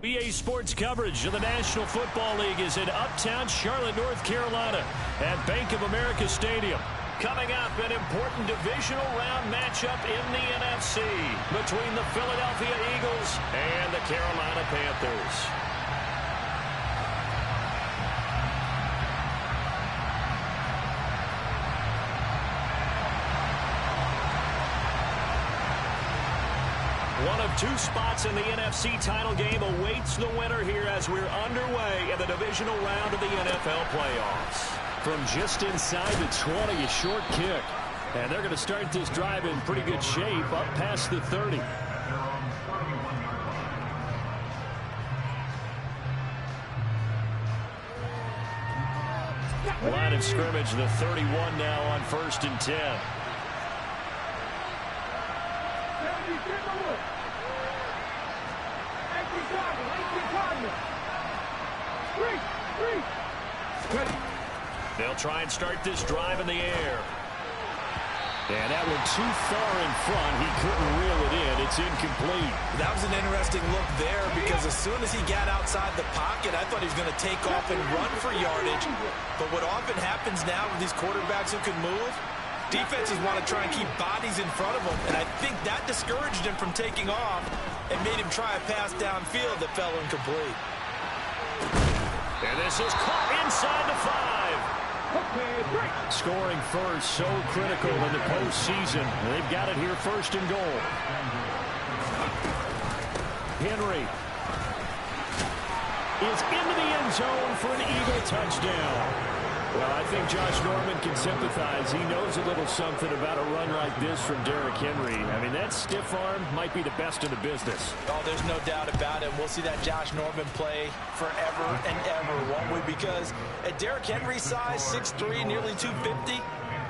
EA Sports coverage of the National Football League is in Uptown Charlotte, North Carolina at Bank of America Stadium. Coming up, an important divisional round matchup in the NFC between the Philadelphia Eagles and the Carolina Panthers. One of two spots in the NFC title game awaits the winner here as we're underway in the divisional round of the NFL playoffs. From just inside the 20, a short kick. And they're going to start this drive in pretty good shape up past the 30. Line of scrimmage, the 31 now on 1st and 10. They'll try and start this drive in the air. And that one too far in front. He couldn't reel it in. It's incomplete. That was an interesting look there because as soon as he got outside the pocket, I thought he was going to take off and run for yardage. But what often happens now with these quarterbacks who can move, defenses want to try and keep bodies in front of them. And I think that discouraged him from taking off and made him try a pass downfield that fell incomplete. And this is caught inside the 5. Scoring first, so critical in the postseason. They've got it here 1st and goal. Henry is into the end zone for an Eagle touchdown. Well, I think Josh Norman can sympathize. He knows a little something about a run like this from Derrick Henry. I mean, that stiff arm might be the best in the business. Oh, there's no doubt about it. We'll see that Josh Norman play forever and ever, won't we? Because at Derrick Henry's size, 6'3", nearly 250,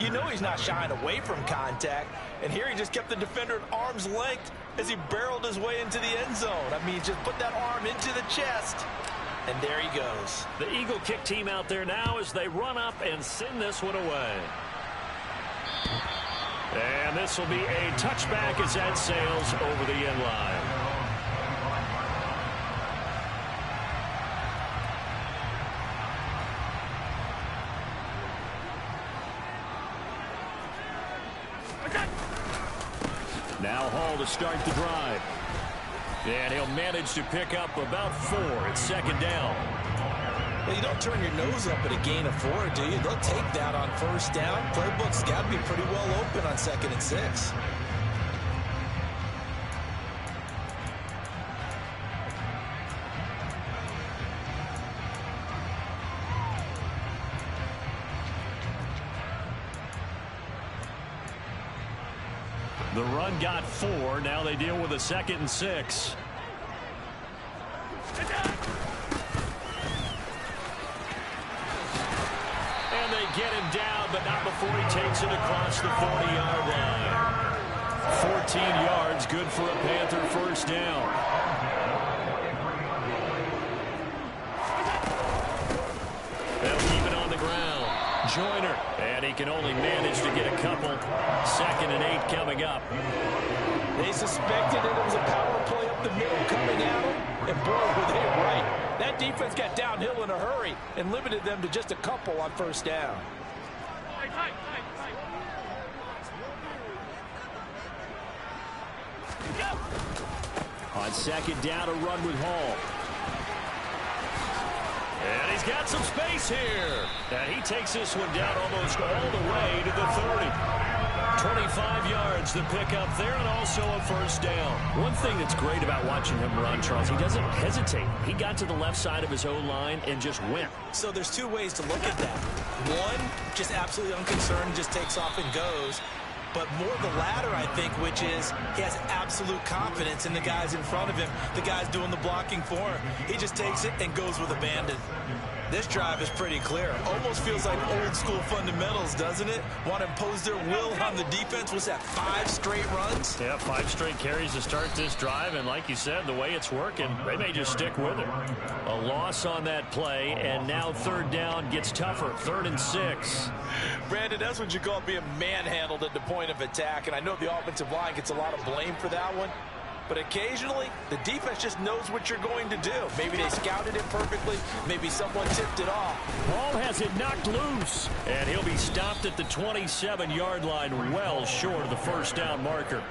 you know he's not shying away from contact. And here he just kept the defender at arm's length as he barreled his way into the end zone. I mean, just put that arm into the chest. And there he goes. The Eagle kick team out there now as they run up and send this one away. And this will be a touchback as that sails over the end line. Now Hall to start the drive. And he'll manage to pick up about 4. It's 2nd down. Well, you don't turn your nose up at a gain of 4, do you? They'll take that on 1st down. Playbook's got to be pretty well open on 2nd and 6. The run got 4. Now they deal with a 2nd and 6. And they get him down, but not before he takes it across the 40-yard line. 14 yards, good for a Panther 1st down. They'll keep it on the ground. Joyner, and he can only manage to get a couple. 2nd and 8 coming up. They suspected that it was a power play up the middle coming at them, and boy, were they right. That defense got downhill in a hurry and limited them to just a couple on 1st down. On 2nd down, a run with Hall. And he's got some space here. And he takes this one down almost all the way to the 30. 25 yards the pickup there, and also a 1st down. One thing that's great about watching him run, Charles, he doesn't hesitate. He got to the left side of his own line and just went. So there's 2 ways to look at that. One, just absolutely unconcerned, just takes off and goes. But more the latter, I think, which is he has absolute confidence in the guys in front of him, the guys doing the blocking for him. He just takes it and goes with abandon. This drive is pretty clear. Almost feels like old school fundamentals, doesn't it? Want to impose their will on the defense. Was that 5 straight runs? Yeah, 5 straight carries to start this drive. And like you said, the way it's working, they may just stick with it. A loss on that play, and now 3rd down gets tougher. 3rd and 6. Brandon, that's what you call being manhandled at the point of attack. And I know the offensive line gets a lot of blame for that one. But occasionally, the defense just knows what you're going to do. Maybe they scouted it perfectly. Maybe someone tipped it off. Ball has it knocked loose. And he'll be stopped at the 27-yard line, well short of the first down marker.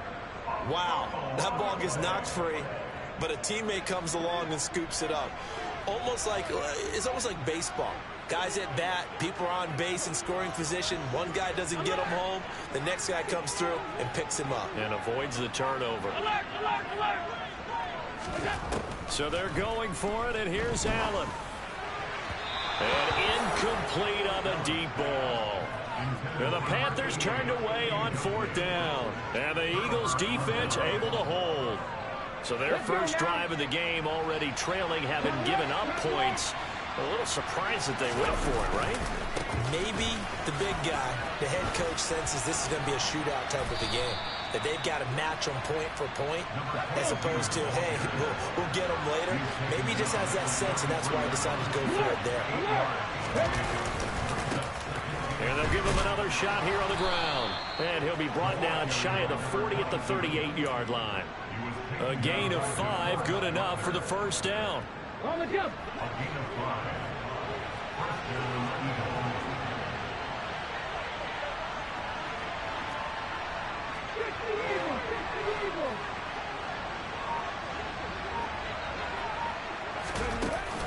Wow, that ball gets knocked free, but a teammate comes along and scoops it up. It's almost like baseball. Guys at bat, people are on base in scoring position. One guy doesn't get him home. The next guy comes through and picks him up. And avoids the turnover. Alert, alert, alert. So they're going for it, and here's Allen. And incomplete on the deep ball. And the Panthers turned away on 4th down. And the Eagles defense able to hold. So their first drive of the game already trailing, having given up points. A little surprised that they went for it, right? Maybe the big guy, the head coach, senses this is going to be a shootout type of a game. That they've got to match them point for point, as opposed to, hey, we'll get them later. Maybe he just has that sense, and that's why he decided to go for it there. And they'll give him another shot here on the ground. And he'll be brought down shy of the 40 at the 38-yard line. A gain of 5, good enough for the first down. On the jump.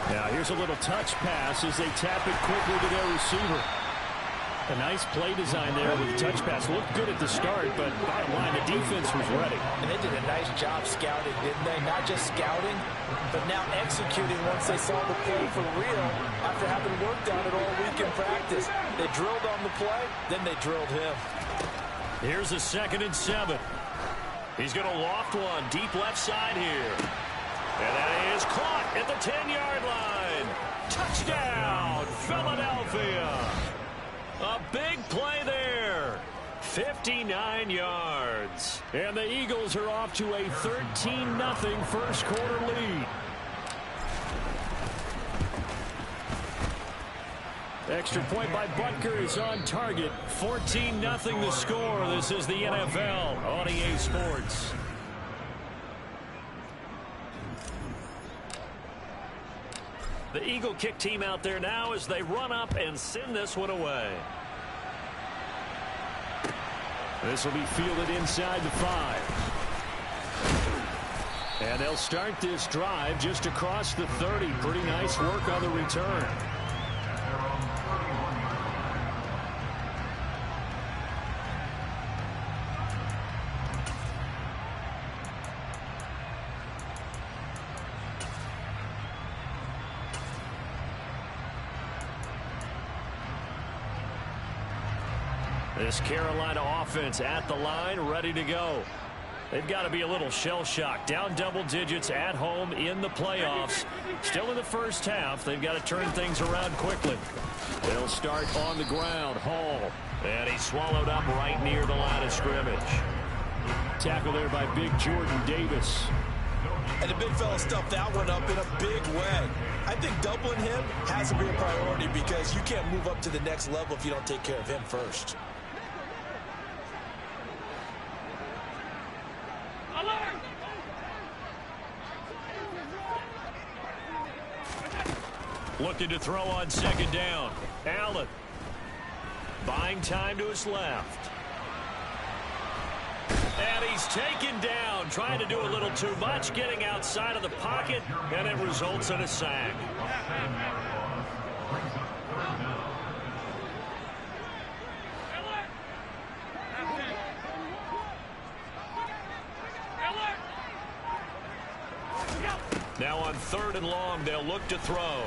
Now here's a little touch pass as they tap it quickly to their receiver. A nice play design there with the touch pass. Looked good at the start, but bottom line, the defense was ready. And they did a nice job scouting, didn't they? Not just scouting, but now executing once they saw the play for real after having worked on it all week in practice. They drilled on the play, then they drilled him. Here's a 2nd and 7. He's going to loft one deep left side here. And that is caught at the 10-yard line. Touchdown, Philadelphia. A big play there. 59 yards. And the Eagles are off to a 13-0 first quarter lead. Extra point by Butker is on target. 14-0 the score. This is the NFL on EA Sports. The Eagle kick team out there now as they run up and send this one away. This will be fielded inside the 5. And they'll start this drive just across the 30. Pretty nice work on the return. This Carolina offense at the line, ready to go. They've got to be a little shell-shocked. Down double digits at home in the playoffs. Still in the first half. They've got to turn things around quickly. They'll start on the ground. Hall. And he's swallowed up right near the line of scrimmage. Tackle there by big Jordan Davis. And the big fella stuffed that one up in a big way. I think doubling him has to be a priority because you can't move up to the next level if you don't take care of him first. Looking to throw on 2nd down. Allen. Buying time to his left. And he's taken down, trying to do a little too much, getting outside of the pocket, and it results in a sack. Now on 3rd and long, they'll look to throw.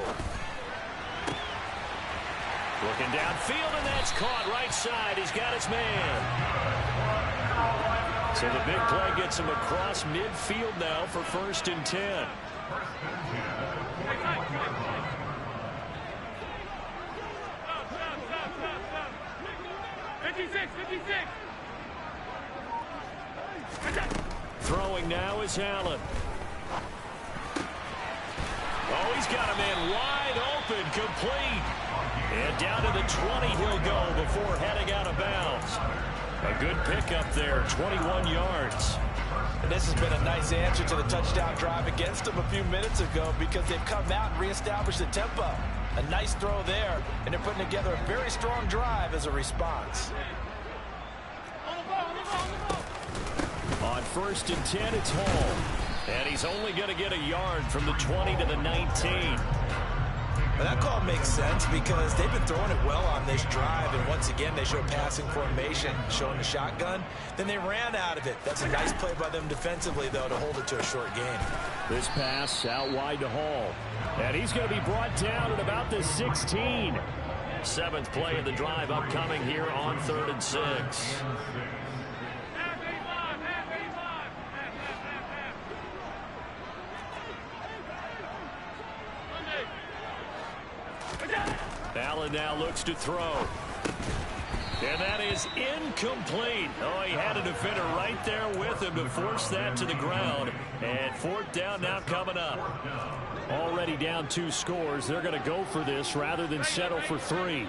Looking downfield, and that's caught right side. He's got his man. So the big play gets him across midfield now for 1st and 10. Throwing now is Allen. Oh, he's got a man wide open, complete. And down to the 20 he'll go before heading out of bounds. A good pickup there, 21 yards. This has been a nice answer to the touchdown drive against them a few minutes ago because they've come out and reestablished the tempo. A nice throw there, and they're putting together a very strong drive as a response. On 1st and 10, it's Hall. And he's only going to get a yard from the 20 to the 19. Well, that call makes sense because they've been throwing it well on this drive, and once again they show passing formation, showing the shotgun. Then they ran out of it. That's a nice play by them defensively, though, to hold it to a short gain. This pass out wide to Hall. And he's going to be brought down at about the 16. 7th play of the drive upcoming here on 3rd and 6. Allen now looks to throw. And that is incomplete. Oh, he had a defender right there with him to force that to the ground. And 4th down now coming up. Already down 2 scores. They're going to go for this rather than settle for 3.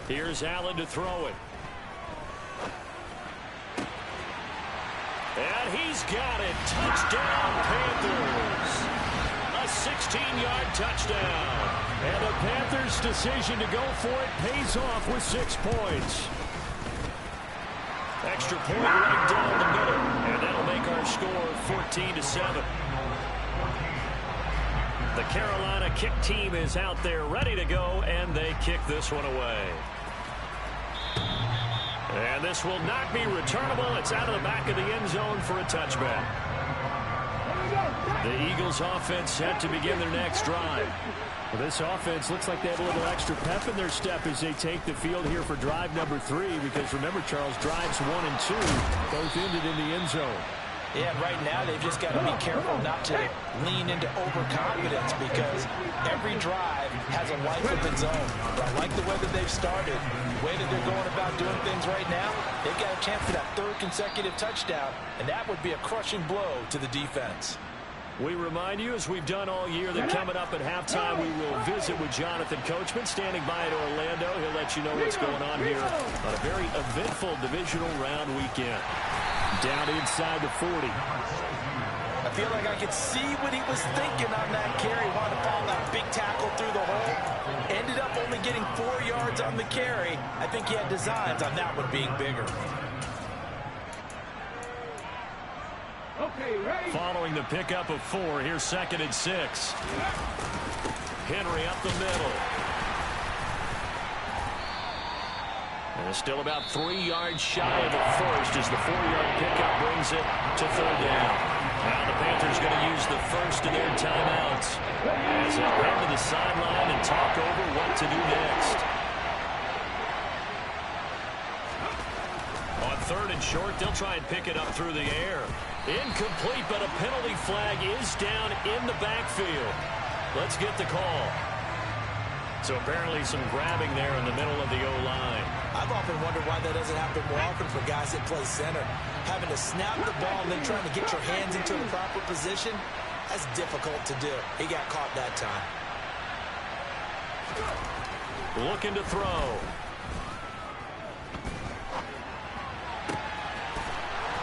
Here's Allen to throw it. And he's got it. Touchdown, Panthers. A 16-yard touchdown. And the Panthers' decision to go for it pays off with 6 points. Extra point right down the middle. And that'll make our score 14-7. The Carolina kick team is out there ready to go, and they kick this one away. And this will not be returnable. It's out of the back of the end zone for a touchback. The Eagles offense set to begin their next drive. Well, this offense looks like they have a little extra pep in their step as they take the field here for drive number 3. Because remember, Charles, drives 1 and 2 both ended in the end zone. Yeah, right now they've just got to be careful not to lean into overconfidence because every drive has a life of its own. But I like the way that they've started. The way that they're going about doing things right now, they've got a chance for that 3rd consecutive touchdown, and that would be a crushing blow to the defense. We remind you, as we've done all year, that coming up at halftime, we will visit with Jonathan Coachman standing by in Orlando. He'll let you know what's going on here on a very eventful divisional round weekend. Down inside the 40. I feel like I could see what he was thinking on that carry. Wanted to follow that big tackle through the hole. Ended up only getting 4 yards on the carry. I think he had designs on that one being bigger. Following the pickup of 4, here's 2nd and 6. Henry up the middle. And it's still about 3 yards shy of the first as the 4-yard pickup brings it to 3rd down. Now the Panthers going to use the first of their timeouts as they head to the sideline and talk over what to do next. On 3rd and short, they'll try and pick it up through the air. Incomplete, but a penalty flag is down in the backfield. Let's get the call. So apparently some grabbing there in the middle of the O-line. I've often wondered why that doesn't happen more often for guys that play center. Having to snap the ball and then trying to get your hands into the proper position, that's difficult to do. He got caught that time. Looking to throw.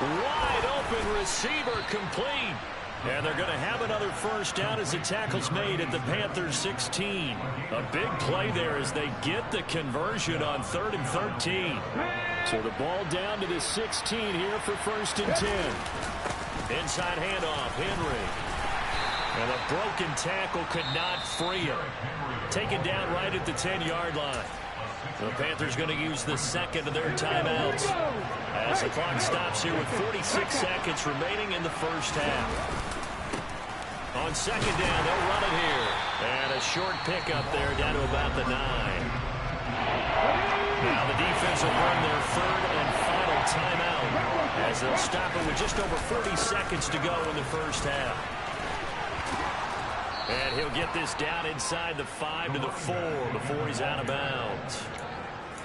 Wide open receiver complete. And they're going to have another first down as the tackle's made at the Panthers 16. A big play there as they get the conversion on 3rd and 13. So the ball down to the 16 here for 1st and 10. Inside handoff, Henry. And a broken tackle could not free him. Taken down right at the 10-yard line. The Panthers going to use the 2nd of their timeouts as the clock stops here with 46 seconds remaining in the first half. On 2nd down, they'll run it here. And a short pickup there down to about the 9. Now the defense will run their 3rd and final timeout as they'll stop it with just over 40 seconds to go in the first half. And he'll get this down inside the 5 to the 4 before he's out of bounds.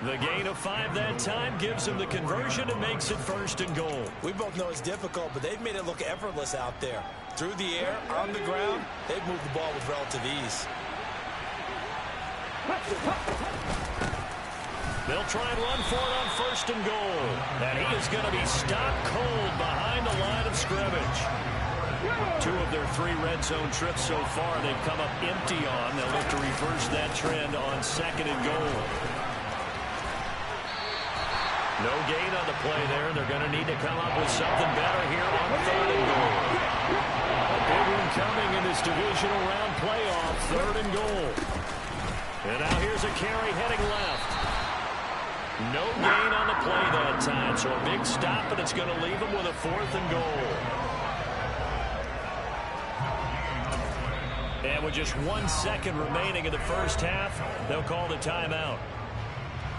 The gain of 5 that time gives him the conversion and makes it 1st and goal. We both know it's difficult, but they've made it look effortless out there. Through the air, on the ground, they've moved the ball with relative ease. They'll try and run for it on 1st and goal. And he is going to be stopped cold behind the line of scrimmage. 2 of their 3 red zone trips so far they've come up empty on. They'll look to reverse that trend on 2nd and goal. No gain on the play there. They're going to need to come up with something better here on 3rd and goal. A big one coming in this divisional round playoff, 3rd and goal. And now here's a carry heading left. No gain on the play that time, so a big stop, and it's going to leave them with a 4th and goal. And with just 1 second remaining in the first half, they'll call the timeout.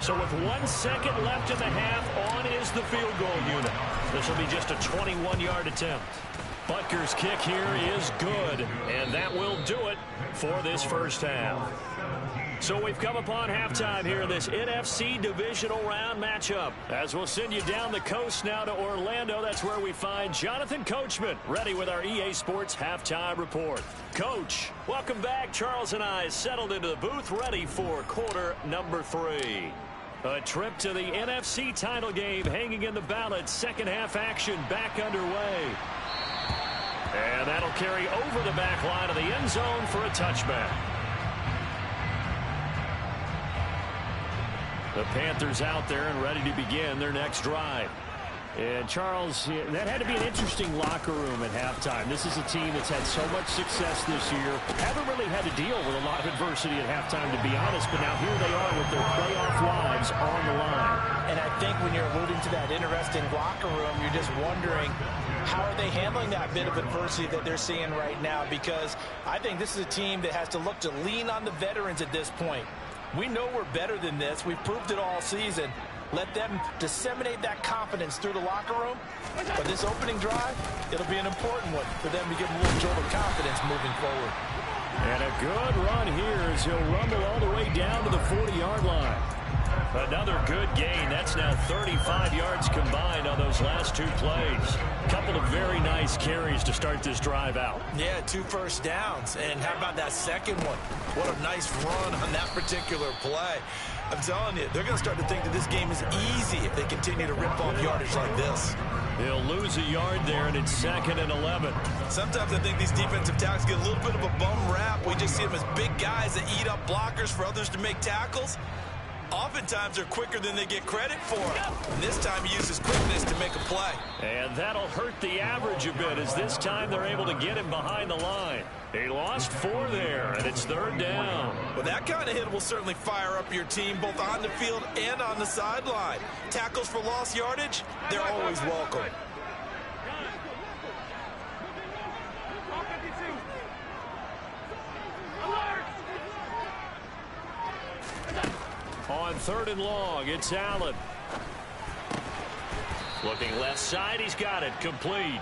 So with 1 second left in the half, on is the field goal unit. This will be just a 21-yard attempt. Butker's kick here is good, and that will do it for this first half. So we've come upon halftime here in this NFC divisional round matchup. As we'll send you down the coast now to Orlando, that's where we find Jonathan Coachman, ready with our EA Sports halftime report. Coach, welcome back. Charles and I settled into the booth, ready for quarter number 3. A trip to the NFC title game hanging in the balance. Second half action back underway. And that'll carry over the back line of the end zone for a touchback. The Panthers out there and ready to begin their next drive. And Charles, that had to be an interesting locker room at halftime. This is a team that's had so much success this year. Haven't really had to deal with a lot of adversity at halftime, to be honest, but now here they are with their playoff lives on the line. And I think when you're alluding to that interesting locker room, you're just wondering, how are they handling that bit of adversity that they're seeing right now? Because I think this is a team that has to look to lean on the veterans at this point. We know we're better than this. We've proved it all season. Let them disseminate that confidence through the locker room. But this opening drive, it'll be an important one for them to give them a little jolt of confidence moving forward. And a good run here as he'll rumble all the way down to the 40-yard line. Another good gain. That's now 35 yards combined on those last 2 plays. Couple of very nice carries to start this drive out. Yeah, 2 first downs. And how about that second one? What a nice run on that particular play. I'm telling you, they're going to start to think that this game is easy if they continue to rip off yardage like this. They'll lose a yard there, and it's 2nd and 11. Sometimes I think these defensive tackles get a little bit of a bum rap. We just see them as big guys that eat up blockers for others to make tackles. Oftentimes, they're quicker than they get credit for. And this time, he uses quickness to make a play. And that'll hurt the average a bit, as this time they're able to get him behind the line. They lost 4 there, and it's 3rd down. Well, that kind of hit will certainly fire up your team, both on the field and on the sideline. Tackles for lost yardage, they're always welcome. On 3rd and long, it's Allen. Looking left side, he's got it, complete.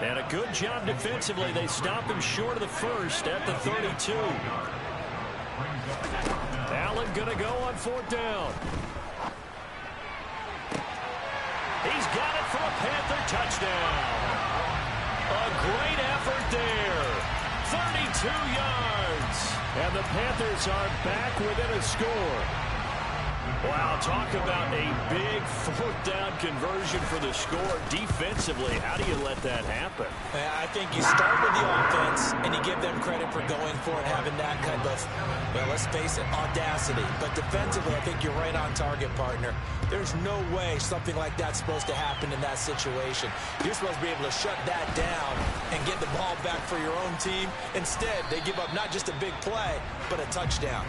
And a good job defensively. They stop him short of the first at the 32. Allen gonna go on 4th down. He's got it for a Panther touchdown. A great effort there. 32 yards. And the Panthers are back within a score. Wow, talk about a big 4th down conversion for the score. Defensively, how do you let that happen? I think you start with the offense, and you give them credit for going for it, having that kind of, well, let's face it, audacity. But defensively, I think you're right on target, partner. There's no way something like that's supposed to happen in that situation. You're supposed to be able to shut that down and get the ball back for your own team. Instead, they give up not just a big play, but a touchdown.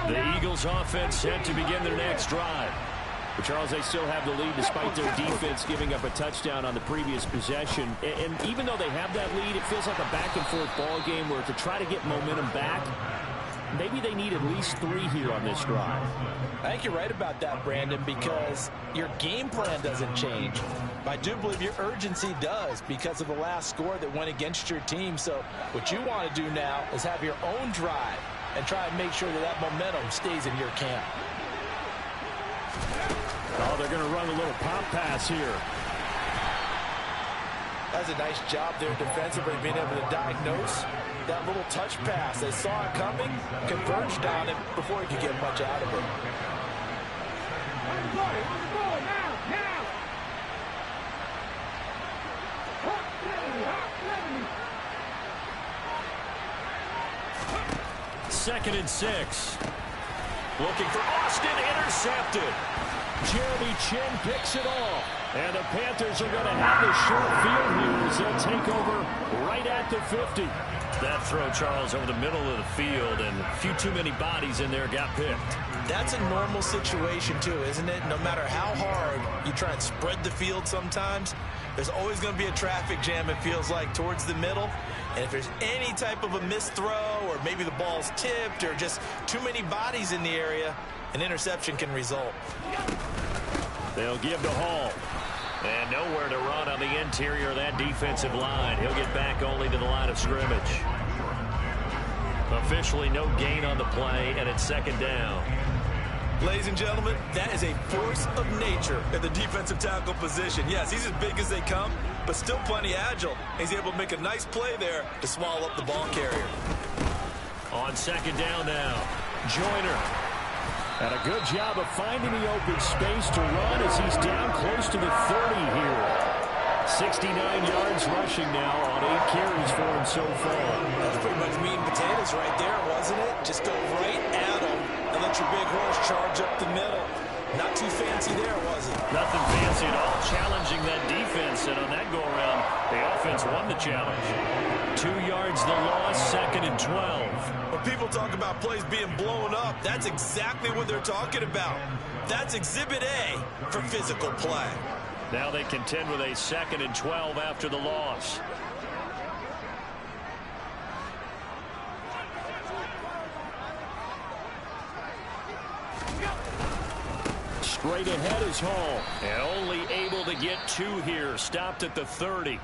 The Eagles offense set to begin their next drive. But Charles, they still have the lead despite their defense giving up a touchdown on the previous possession. And even though they have that lead, it feels like a back-and-forth ball game where to try to get momentum back, maybe they need at least 3 here on this drive. I think you're right about that, Brandon, because your game plan doesn't change. I do believe your urgency does because of the last score that went against your team. So what you want to do now is have your own drive and try and make sure that that momentum stays in your camp. Oh, they're going to run a little pop pass here. That's a nice job there defensively, being able to diagnose that little touch pass. They saw it coming, converged on it before he could get much out of it. On the ball, now! Hot 70. 2nd and 6. Looking for Austin, intercepted. Jeremy Chinn picks it off. And the Panthers are going to have a short field here as they'll take over right at the 50. That throw, Charles, over the middle of the field, and a few too many bodies in there got picked. That's a normal situation, too, isn't it? No matter how hard you try and spread the field sometimes, there's always going to be a traffic jam, it feels like, towards the middle. And if there's any type of a missed throw, or maybe the ball's tipped, or just too many bodies in the area, an interception can result. They'll give to Hall. And nowhere to run on the interior of that defensive line. He'll get back only to the line of scrimmage. Officially no gain on the play, and it's 2nd down. Ladies and gentlemen, that is a force of nature at the defensive tackle position. Yes, he's as big as they come, but still plenty agile. He's able to make a nice play there to swallow up the ball carrier. On 2nd down now, Joyner. And a good job of finding the open space to run as he's down close to the 30 here. 69 yards rushing now on 8 carries for him so far. That's pretty much meat and potatoes right there, wasn't it? Just go right at him and let your big horse charge up the middle. Not too fancy there, was it? Nothing fancy at all. Challenging that defense, and on that go-around, the offense won the challenge. 2 yards the loss, 2nd and 12. When people talk about plays being blown up, that's exactly what they're talking about. That's Exhibit A for physical play. Now they contend with a 2nd and 12 after the loss. Straight ahead is Hall. And only able to get 2 here. Stopped at the 30.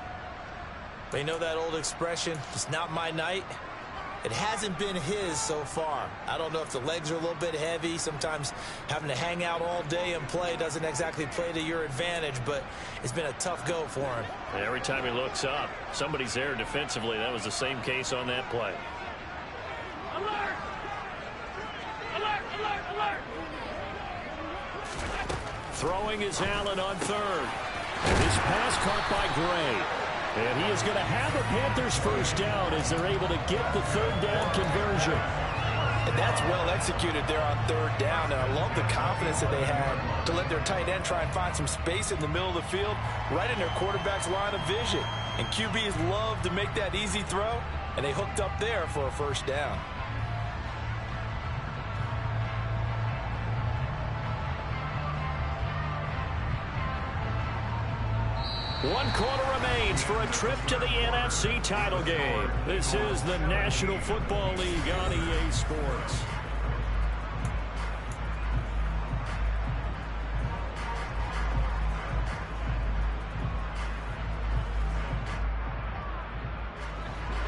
They know that old expression, it's not my night. It hasn't been his so far. I don't know if the legs are a little bit heavy. Sometimes having to hang out all day and play doesn't exactly play to your advantage, but it's been a tough go for him. And every time he looks up, somebody's there defensively. That was the same case on that play. Alert! Alert, alert, alert! Throwing is Allen on 3rd. And this pass caught by Gray. And he is going to have a Panthers first down as they're able to get the 3rd down conversion. And that's well executed there on 3rd down. And I love the confidence that they had to let their tight end try and find some space in the middle of the field, right in their quarterback's line of vision. And QBs love to make that easy throw, and they hooked up there for a first down. One quarter remains for a trip to the NFC title game. This is the National Football League on EA Sports.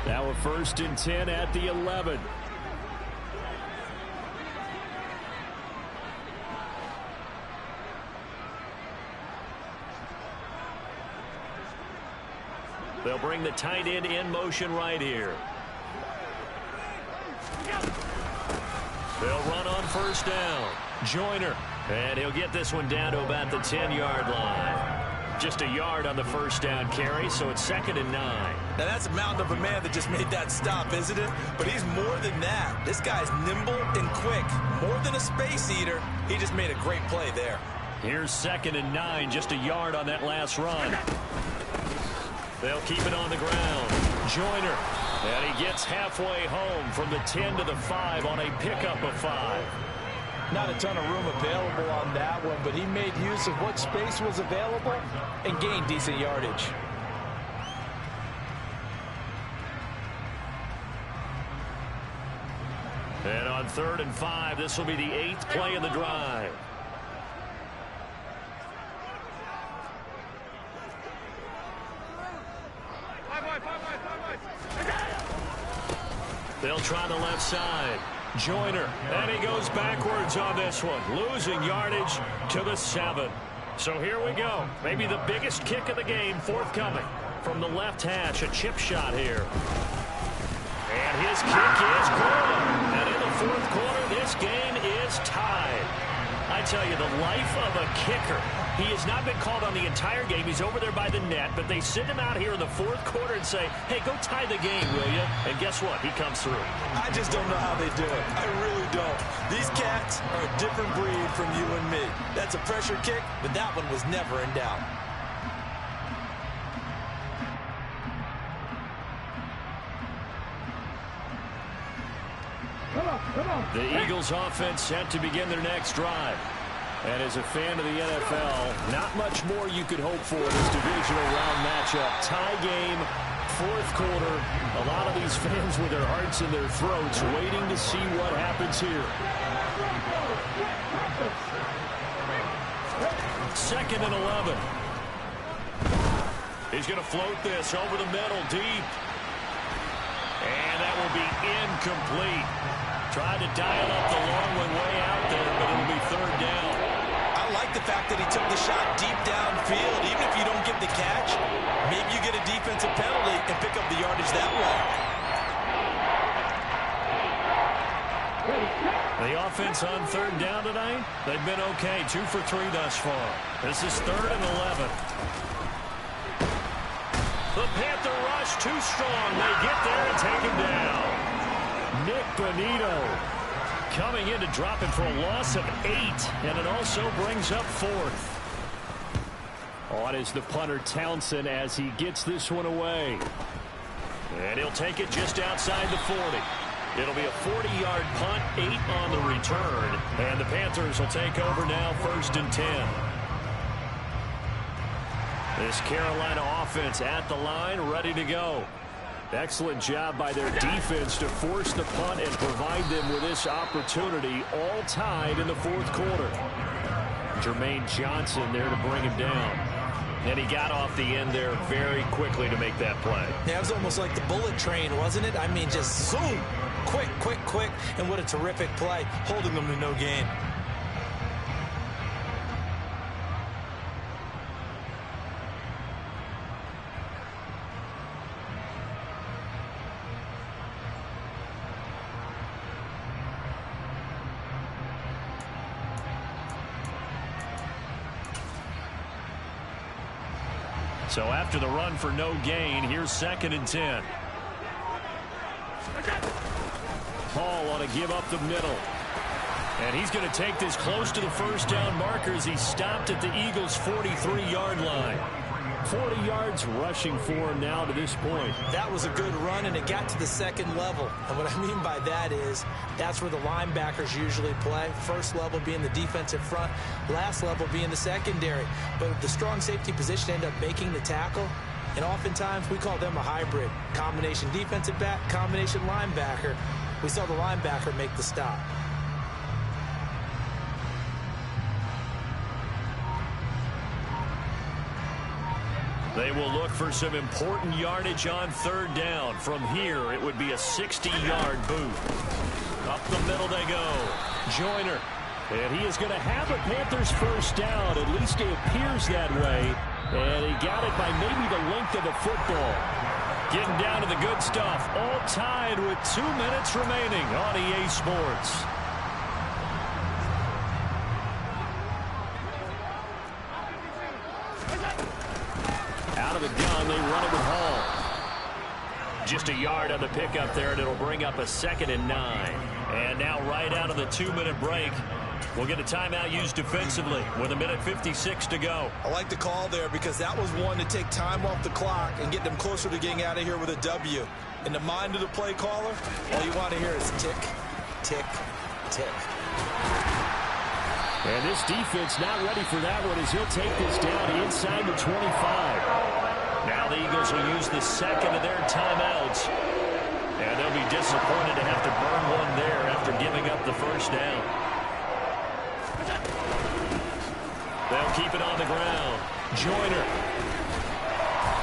Now a 1st and 10 at the 11. They'll bring the tight end in motion right here. They'll run on 1st down. Joyner. And he'll get this one down to about the 10-yard line. Just a yard on the 1st down carry, so it's 2nd and 9. Now that's a mountain of a man that just made that stop, isn't it? But he's more than that. This guy's nimble and quick. More than a space eater, he just made a great play there. Here's 2nd and 9, just a yard on that last run. They'll keep it on the ground. Joyner. And he gets halfway home from the 10 to the 5 on a pickup of 5. Not a ton of room available on that one, but he made use of what space was available and gained decent yardage. And on 3rd and 5, this will be the 8th play of the drive. They'll try the left side. Joyner, and he goes backwards on this one, losing yardage to the 7. So here we go. Maybe the biggest kick of the game forthcoming. from the left hash. A chip shot here. And his kick is good. And in the fourth quarter, this game is tied. I tell you, the life of a kicker. He has not been called on the entire game. He's over there by the net, but they send him out here in the fourth quarter and say, hey, go tie the game, will you? And guess what? He comes through. I just don't know how they do it. I really don't. These cats are a different breed from you and me. That's a pressure kick, but that one was never in doubt. The Eagles offense set to begin their next drive. And as a fan of the NFL, not much more you could hope for in this divisional round matchup. Tie game, fourth quarter. A lot of these fans with their hearts in their throats waiting to see what happens here. Second and 11. He's going to float this over the middle, deep. And that will be incomplete. Tried to dial up the long one way out there, but it'll be third down. I like the fact that he took the shot deep downfield. Even if you don't get the catch, maybe you get a defensive penalty and pick up the yardage that way. The offense on third down tonight, they've been okay. 2 for 3 thus far. This is third and 11. The Panther rush too strong. They get there and take him down. Nick Bonito coming in to drop it for a loss of 8, and it also brings up fourth. On is the punter Townsend as he gets this one away. And he'll take it just outside the 40. It'll be a 40-yard punt, 8 on the return, and the Panthers will take over now, first and 10. This Carolina offense at the line, ready to go. Excellent job by their defense to force the punt and provide them with this opportunity, all tied in the fourth quarter. Jermaine Johnson there to bring him down. And he got off the end there very quickly to make that play. Yeah, it was almost like the bullet train, wasn't it? I mean, just zoom, quick, quick, quick, and what a terrific play, holding them to no gain. So after the run for no gain, here's second and 10. Hall ought to give up the middle. And he's going to take this close to the first down marker as he stopped at the Eagles' 43-yard line. 40 yards rushing for him now to this point. That was a good run, and it got to the second level. And what I mean by that is that's where the linebackers usually play. First level being the defensive front, last level being the secondary. But the strong safety position ended up making the tackle, and oftentimes we call them a hybrid. Combination defensive back, combination linebacker. We saw the linebacker make the stop. They will look for some important yardage on third down. From here, it would be a 60-yard boot. Up the middle they go. Joyner. And he is going to have a Panthers first down. At least it appears that way. And he got it by maybe the length of a football. Getting down to the good stuff. All tied with 2 minutes remaining on EA Sports. Out of the gun, they run it with Hall. Just a yard on the pickup there, and it'll bring up a 2nd and 9. And now right out of the 2-minute break, we'll get a timeout used defensively with 1:56 to go. I like the call there because that was one to take time off the clock and get them closer to getting out of here with a W. In the mind of the play caller, all you want to hear is tick, tick, tick. And this defense not ready for that one as he'll take this down inside the 25. Now the Eagles will use the second of their timeouts. And they'll be disappointed to have to burn one there after giving up the first down. They'll keep it on the ground. Joyner.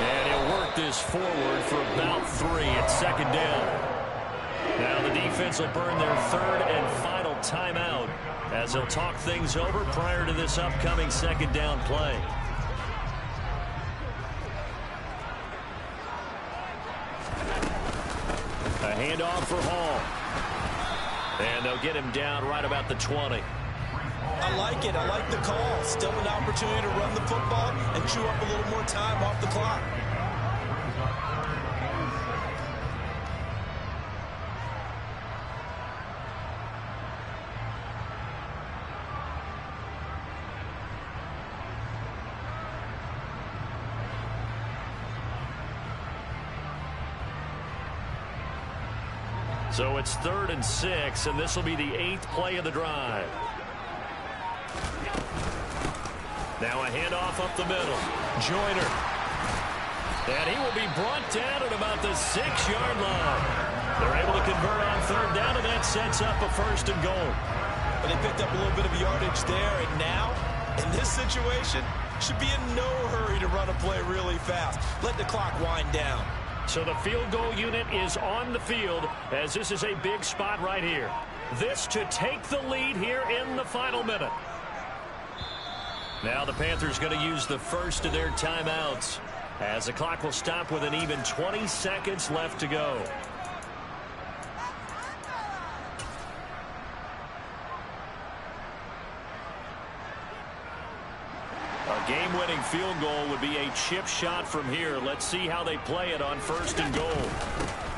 And he'll work this forward for about 3 at 2nd down. Now the defense will burn their 3rd and final timeout as they'll talk things over prior to this upcoming 2nd down play. Handoff for Hall. And they'll get him down right about the 20. I like it. I like the call. Still an opportunity to run the football and chew up a little more time off the clock. So it's 3rd and 6, and this will be the 8th play of the drive. Now a handoff up the middle. Joyner. And he will be brought down at about the 6-yard line. They're able to convert on 3rd down, and that sets up a 1st and goal. But they picked up a little bit of yardage there, and now, in this situation, should be in no hurry to run a play really fast. Let the clock wind down. So the field goal unit is on the field as this is a big spot right here. This to take the lead here in the final minute. Now the Panthers going to use the first of their timeouts as the clock will stop with an even 20 seconds left to go. A game-winning field goal would be a chip shot from here. Let's see how they play it on 1st and goal.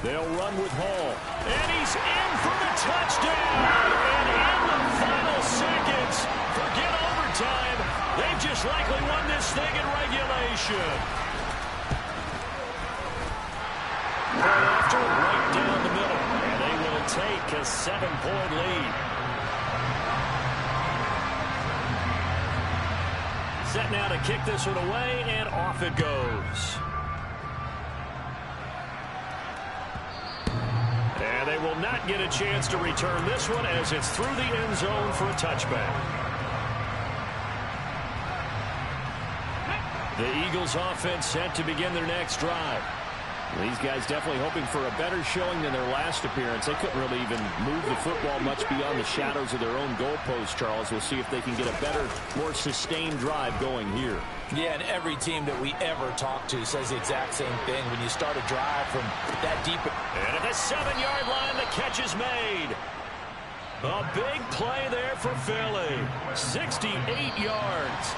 They'll run with Hall. And he's in for the touchdown. And in the final seconds, forget overtime. They've just likely won this thing in regulation. Right after, right down the middle. And they will take a 7-point lead. Set now to kick this one away, and off it goes. And they will not get a chance to return this one as it's through the end zone for a touchback. The Eagles offense set to begin their next drive. These guys definitely hoping for a better showing than their last appearance. They couldn't really even move the football much beyond the shadows of their own goalpost, Charles. We'll see if they can get a better, more sustained drive going here. Yeah, and every team that we ever talk to says the exact same thing. When you start a drive from that deep. And at the 7-yard line, the catch is made. A big play there for Philly. 68 yards.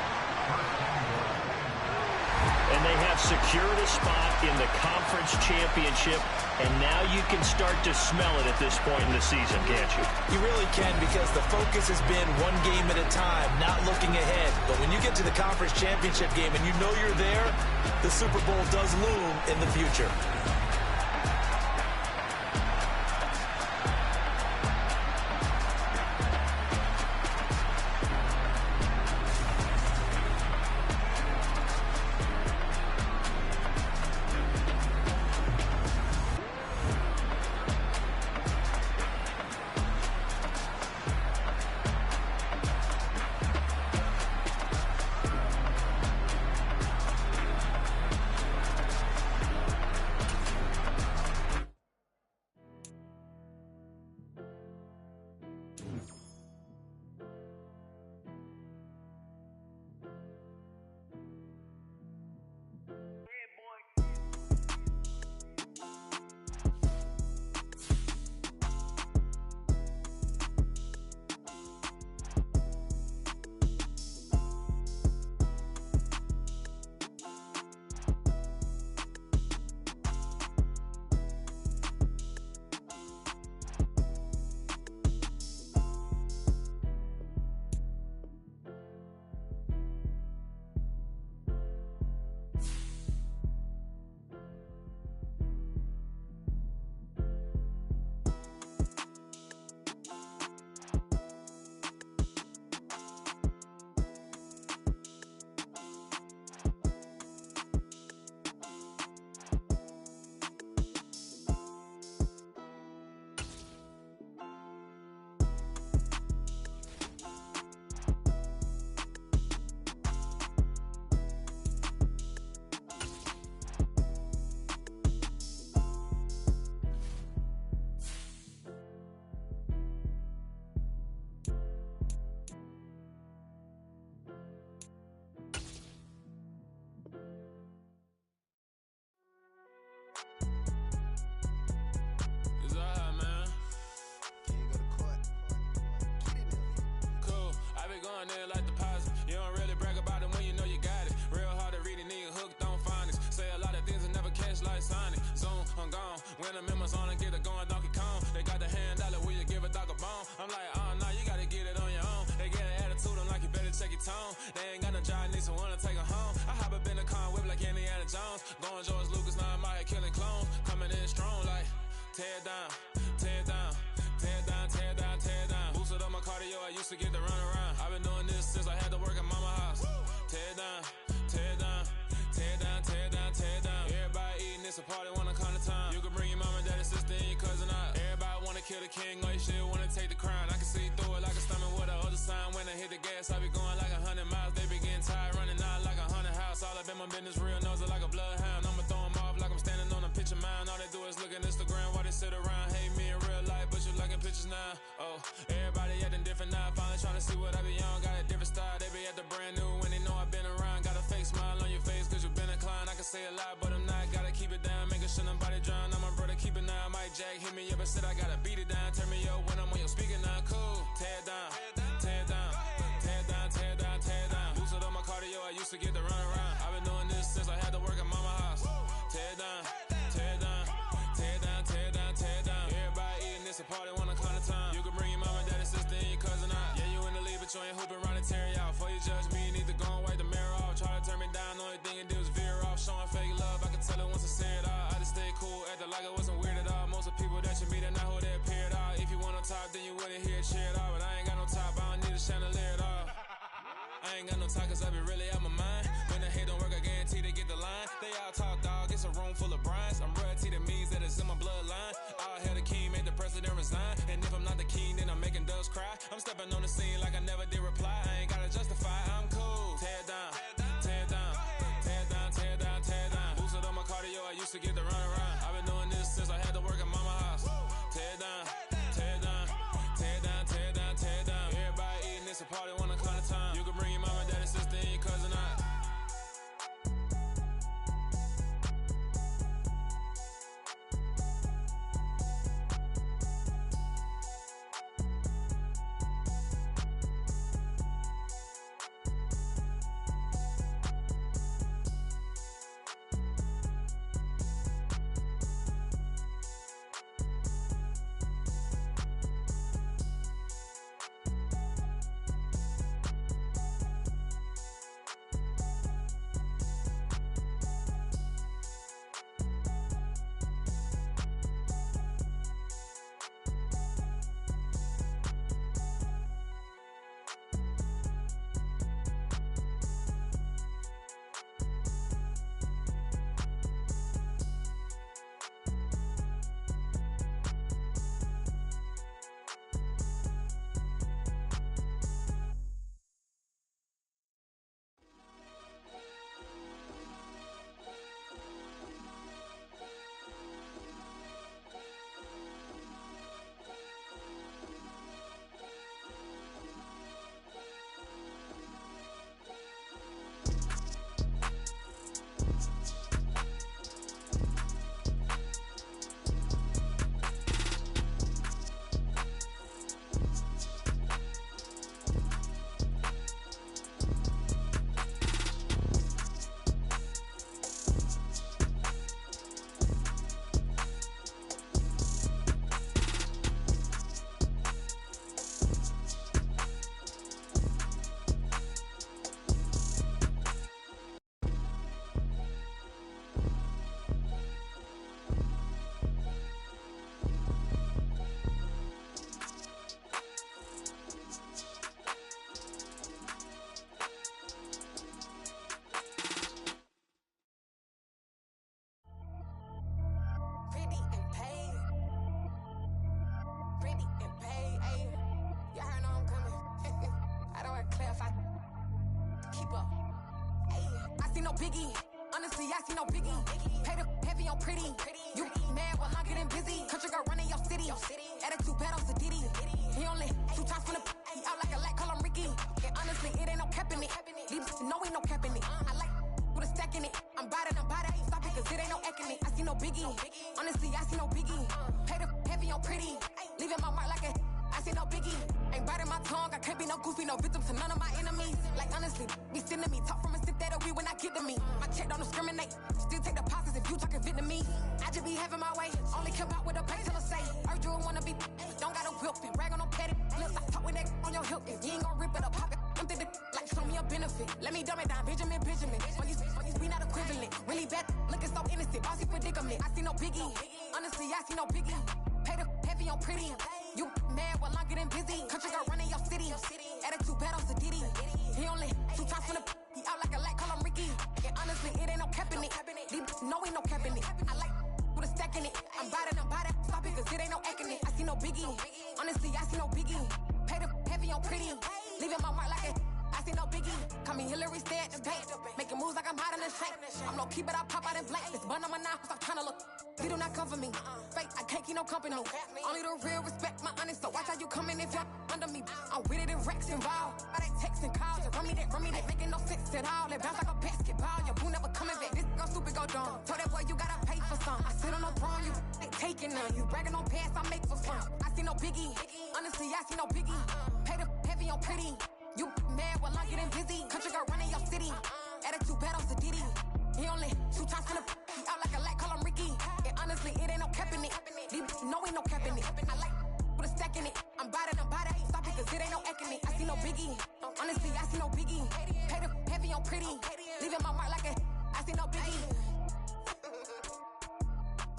And they have secured a spot in the conference championship, and now you can start to smell it at this point in the season, can't you? You really can, because the focus has been one game at a time, not looking ahead. But when you get to the conference championship game and you know you're there, the Super Bowl does loom in the future. going in like deposit. You don't really brag about it when you know you got it. Real hard to read it, nigga hooked on phonics. Say a lot of things and never catch like Sonic. Zoom, I'm gone. When I'm in my zone and get it going Donkey Kong. They got the $100, will you give a dog a bone? I'm like, oh no, you gotta get it on your own. They get an attitude, I'm like, you better check your tone. They ain't got no job, need someone to take her home. I hop up in the car and whip like Indiana Jones. Going George Lucas, now I'm out here killing clones. Coming in strong like, tear down, tear down, tear down, tear down, tear down. Boosted up my cardio, I used to get to run around. I've been doing this since I had to work at mama house. Tear down, tear down, tear down, tear down, tear down. Everybody eating, it's a party when I come to time. You can bring your mama, daddy, sister, and your cousin out. Everybody wanna kill the king, or you shit wanna take the crown. I can see through it like a stomach with a other sign. When I hit the gas, I be going like 100 miles. They be getting tired, running out like 100 house. All up in my business, real nose like a bloodhound. I'ma throw 'em off like I'm standing on a picture mound. All they do is look at Instagram while they sit around. Hate me in real life, but you liking pictures now. Oh, everybody acting different now. Finally trying to see what I be on. Got a different style, they be at the brand new when they know I've been around. Got a fake smile on your face cause you been inclined. I can say a lot, but I'm not. Gotta keep it down, making sure nobody drown. I'm my brother, keep it now. Mike Jack hit me up and said I gotta beat it down. Turn me up when I'm on your speaker now. Cool, tear down, tear down, tear down, tear down, tear down. Boosted up my cardio, I used to get to run around. I've been doing this since I had to work at mama house. Tear down, tear down, tear down, tear down, tear down. Everybody eating, it's a party when I come to time. You can bring your mama, daddy, sister, and your cousin out. Yeah, you in the lead, but you ain't hooping around and tear you out. Before you judge me, you need to go and wipe the mirror off. Try to turn me down, the only thing you do is veer off. Showing fake love, I can tell it once I say it all. I just stay cool, acting like I wasn't weird at all. Most of the people that you meet are not who they appear at all. If you want on top, then you wouldn't hear it cheer at all. But I ain't got no top, I don't need a chandelier at all. I ain't got no talk cause I be really out my mind. When the hate don't work, I guarantee they get the line. They all talk, dog, it's a room full of brines. I'm royalty, that means that it's in my bloodline. All hail the king, made the president resign. And if I'm not the king, then I'm making doves cry. I'm stepping on the scene like I never did reply. I ain't gotta justify, I'm cool. Tear down, tear down, tear down, tear down, tear down. Boosted up my cardio, I used to get to run around. I've been doing this since I had to work at mama house. Tear down, tear down, tear down, tear down, tear down. Everybody eating, it's a party when I come to time. You can bring your mama, daddy, sister, and your cousin out. Biggie. Honestly, I see no biggie. Pay the heavy on pretty. You mad while I'm getting busy. Country girl running your city. Attitude bad on Sadiddy. He only 2 times from the he out like a light, call him Ricky. And honestly, it ain't no cap in it. Leave no ain't no cap in it. I like with a stack in it. I'm bad, I ain't stop it cause it ain't no acting it. I see no biggie. Honestly, I see no biggie. Pay the heavy on pretty. Leaving my mark like a I see no biggie. Ain't biting my tongue, I can't be no goofy, no victim to none of my enemies. Like honestly, be sending me talk from a sip that'll be when I get to me. My check don't discriminate, still take deposits if you talking Vietnamese. I just be having my way, only come out with a pay till I say. Urge you wanna be, don't got a whip and brag on no petty lips. I talk with that on your hip, if you ain't gon' rip it up, pop it. I'm thinking like show me a benefit. Let me dumb it down, Benjamin. When you be not equivalent, really bad, looking so innocent, bossy predicament. I see no biggie, honestly I see no biggie. Pay the heavy on pretty. You mad while I'm getting busy. Country girl running your city. Attitude bad on Diddy. He only 2 times from the he out like a light, call him Ricky. And honestly, it ain't no cap in it. No, ain't no cap in it. I like with a stack in it. I'm biting, stop it, cause it ain't no acting it. I see no biggie. Honestly, I see no biggie. Pay the heavy on pretty. Leaving my mark like it. I see no biggie. Call me Hillary, stay at the bank. Making moves like I'm hiding in shank. I'm low key, but I pop out in blank. This bun on my knife, I'm trying to look. They do not come for me. Fake, I can't keep no company. Only the real respect my honest. So watch how you coming if you're under me. I'm with it and Rex involved. I they texting calls. Just run me that, making no sense at all. They bounce like a basketball. Your boo never coming back. This go stupid, go dumb. Told that boy you gotta pay for some. I sit on no throne, you they taking none. You bragging on pants, I make for fun. I see no biggie. Honestly, I see no biggie. Pay the heavy on pretty. You mad while I'm getting busy. Country girl running your city. Attitude bad on Diddy. He only 2 times from the he out like a light, call him Ricky. And honestly, it ain't no cap in it. No, ain't no cap in it. I like with a stack in it. I'm biting, stop it, cause it ain't no acting it. I see no biggie. Honestly, I see no biggie. Pay the heavy on pretty. Leaving my mark like a I see no biggie.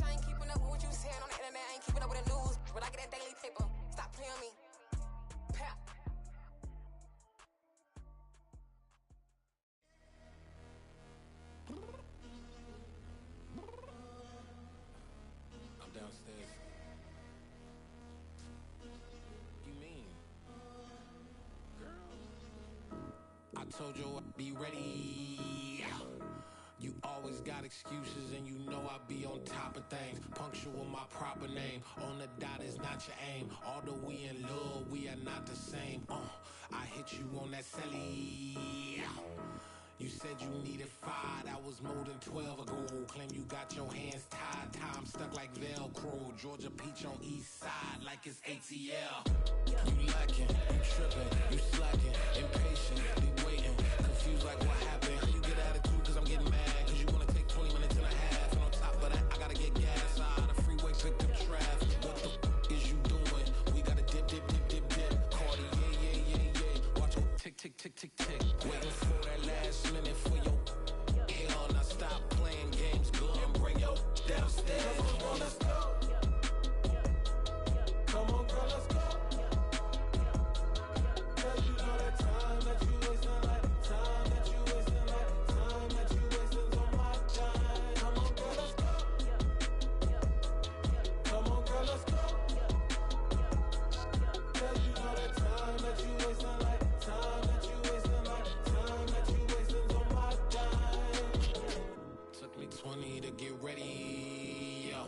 I ain't keeping up with what you saying on the internet. I ain't keeping up with the news. When I get that daily paper, stop playing me. Pap. I'm downstairs. You mean? Girl. I told you I'd be ready. You always got excuses and you know I be on top of things. Punctual my proper name. On the dot is not your aim. Although we in love, we are not the same. I hit you on that celly. You said you needed 5, that was more than 12 ago. Claim you got your hands tied, time stuck like Velcro. Georgia Peach on east side like it's ATL. You lacking, you tripping, you slacking, impatient, be waiting, confused like what happened. How you get attitude cause I'm getting mad, cause you wanna take 20 minutes and a half. And on top of that, I gotta get gas out of the freeway, pick up traffic. What the is you doing? We gotta dip. Cardi, yeah. Watch it tick, tick, tick, tick, tick. Waiting for that last minute for your hell. Now stop playing games, go and bring your downstairs. Come on, let's go. Come on, girl, let's go. Cause you know that time that you wasting, like time that you wasting, like time that you wasting on my time. Come on, girl, let's go. Come on, girl, let's go. Cause you know that time that you wasting, like time that you wasting, like time that you wasting on my time. Took me 20 to get ready, yo.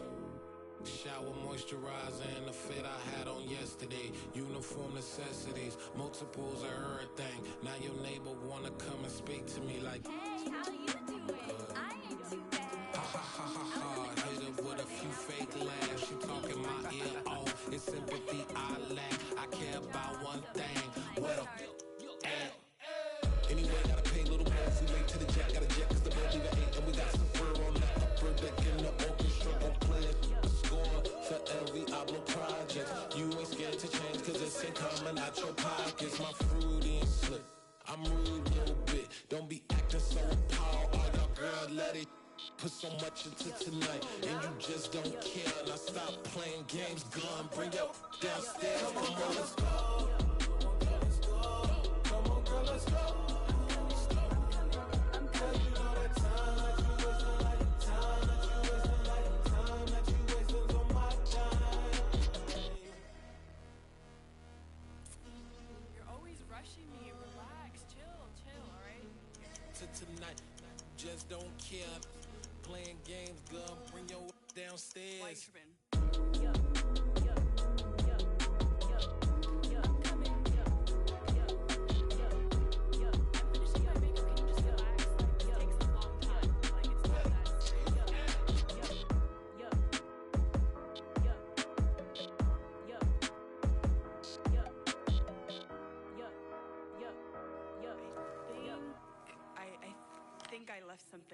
Shower, moisturizer, and the fit I had on yesterday. Uniform necessities, multiples of everything. Now your neighbor wanna come and speak to me like, hey, how you doing? I ain't too bad. ha. Hit her with a few fake laughs. She talking my ear off. It's sympathy I lack. I care about one thing. Well, anyway, gotta pay a little more if we late to the jet. Got a jet cause the boat leave at 8. And we got some fur on the upper deck in the orchestra. Gon' play a score for every album project. You ain't scared to change cause it's ain't coming out your pockets. My fruity and slick. I'm rude a little bit. Don't be acting so appalled. All y'all girl, let it put so much into tonight. And you just don't care. Now stop playing games, gun. Bring your downstairs. Come on, let's go. Come on, girl, let's go. Cause you know that time that you wasting, like time that you wasting, like time that you wasting on my time. You're always rushing me. Relax, chill, alright? To tonight, just don't care. Playing games, gun. Bring your downstairs. Why you tripping? I'm coming. I'm finishing my makeup. Can you just relax? Like, this takes a long time. Like, it's not that serious.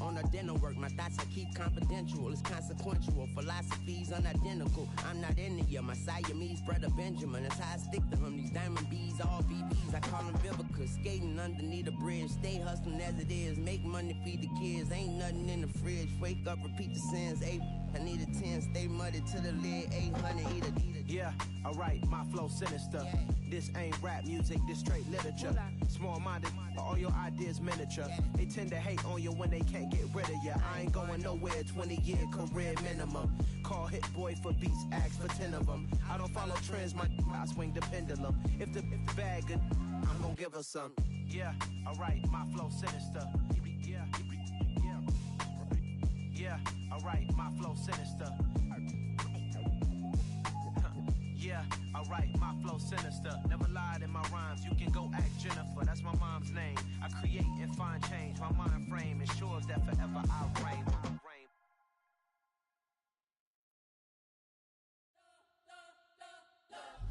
On the dinner work, my thoughts I keep confidential. It's consequential, philosophies unidentical. I'm not India, my Siamese brother Benjamin. That's how I stick to him. These diamond bees, all BBs, I call them Vivica. Skating underneath the bridge, stay hustling as it is. Make money, feed the kids, ain't nothing in the fridge. Wake up, repeat the sins. I need a 10, stay muddy to the lid. 800, eat a. Yeah, alright, my flow sinister. This ain't rap music, this straight literature. Small-minded, all your ideas miniature. They tend to hate on you when they can't get rid of you. I ain't going nowhere, 20-year career minimum. Call Hit Boy for beats, ask for 10 of them. I don't follow trends, I swing the pendulum. If the bag good, I'm gonna give her some. Yeah, alright, my flow sinister. Yeah, alright, my flow sinister. Yeah, alright, my flow sinister. Never lied in my rhymes, you can go ask Jennifer. That's my mom's name. I create and find change. My mind frame ensures that forever I reign.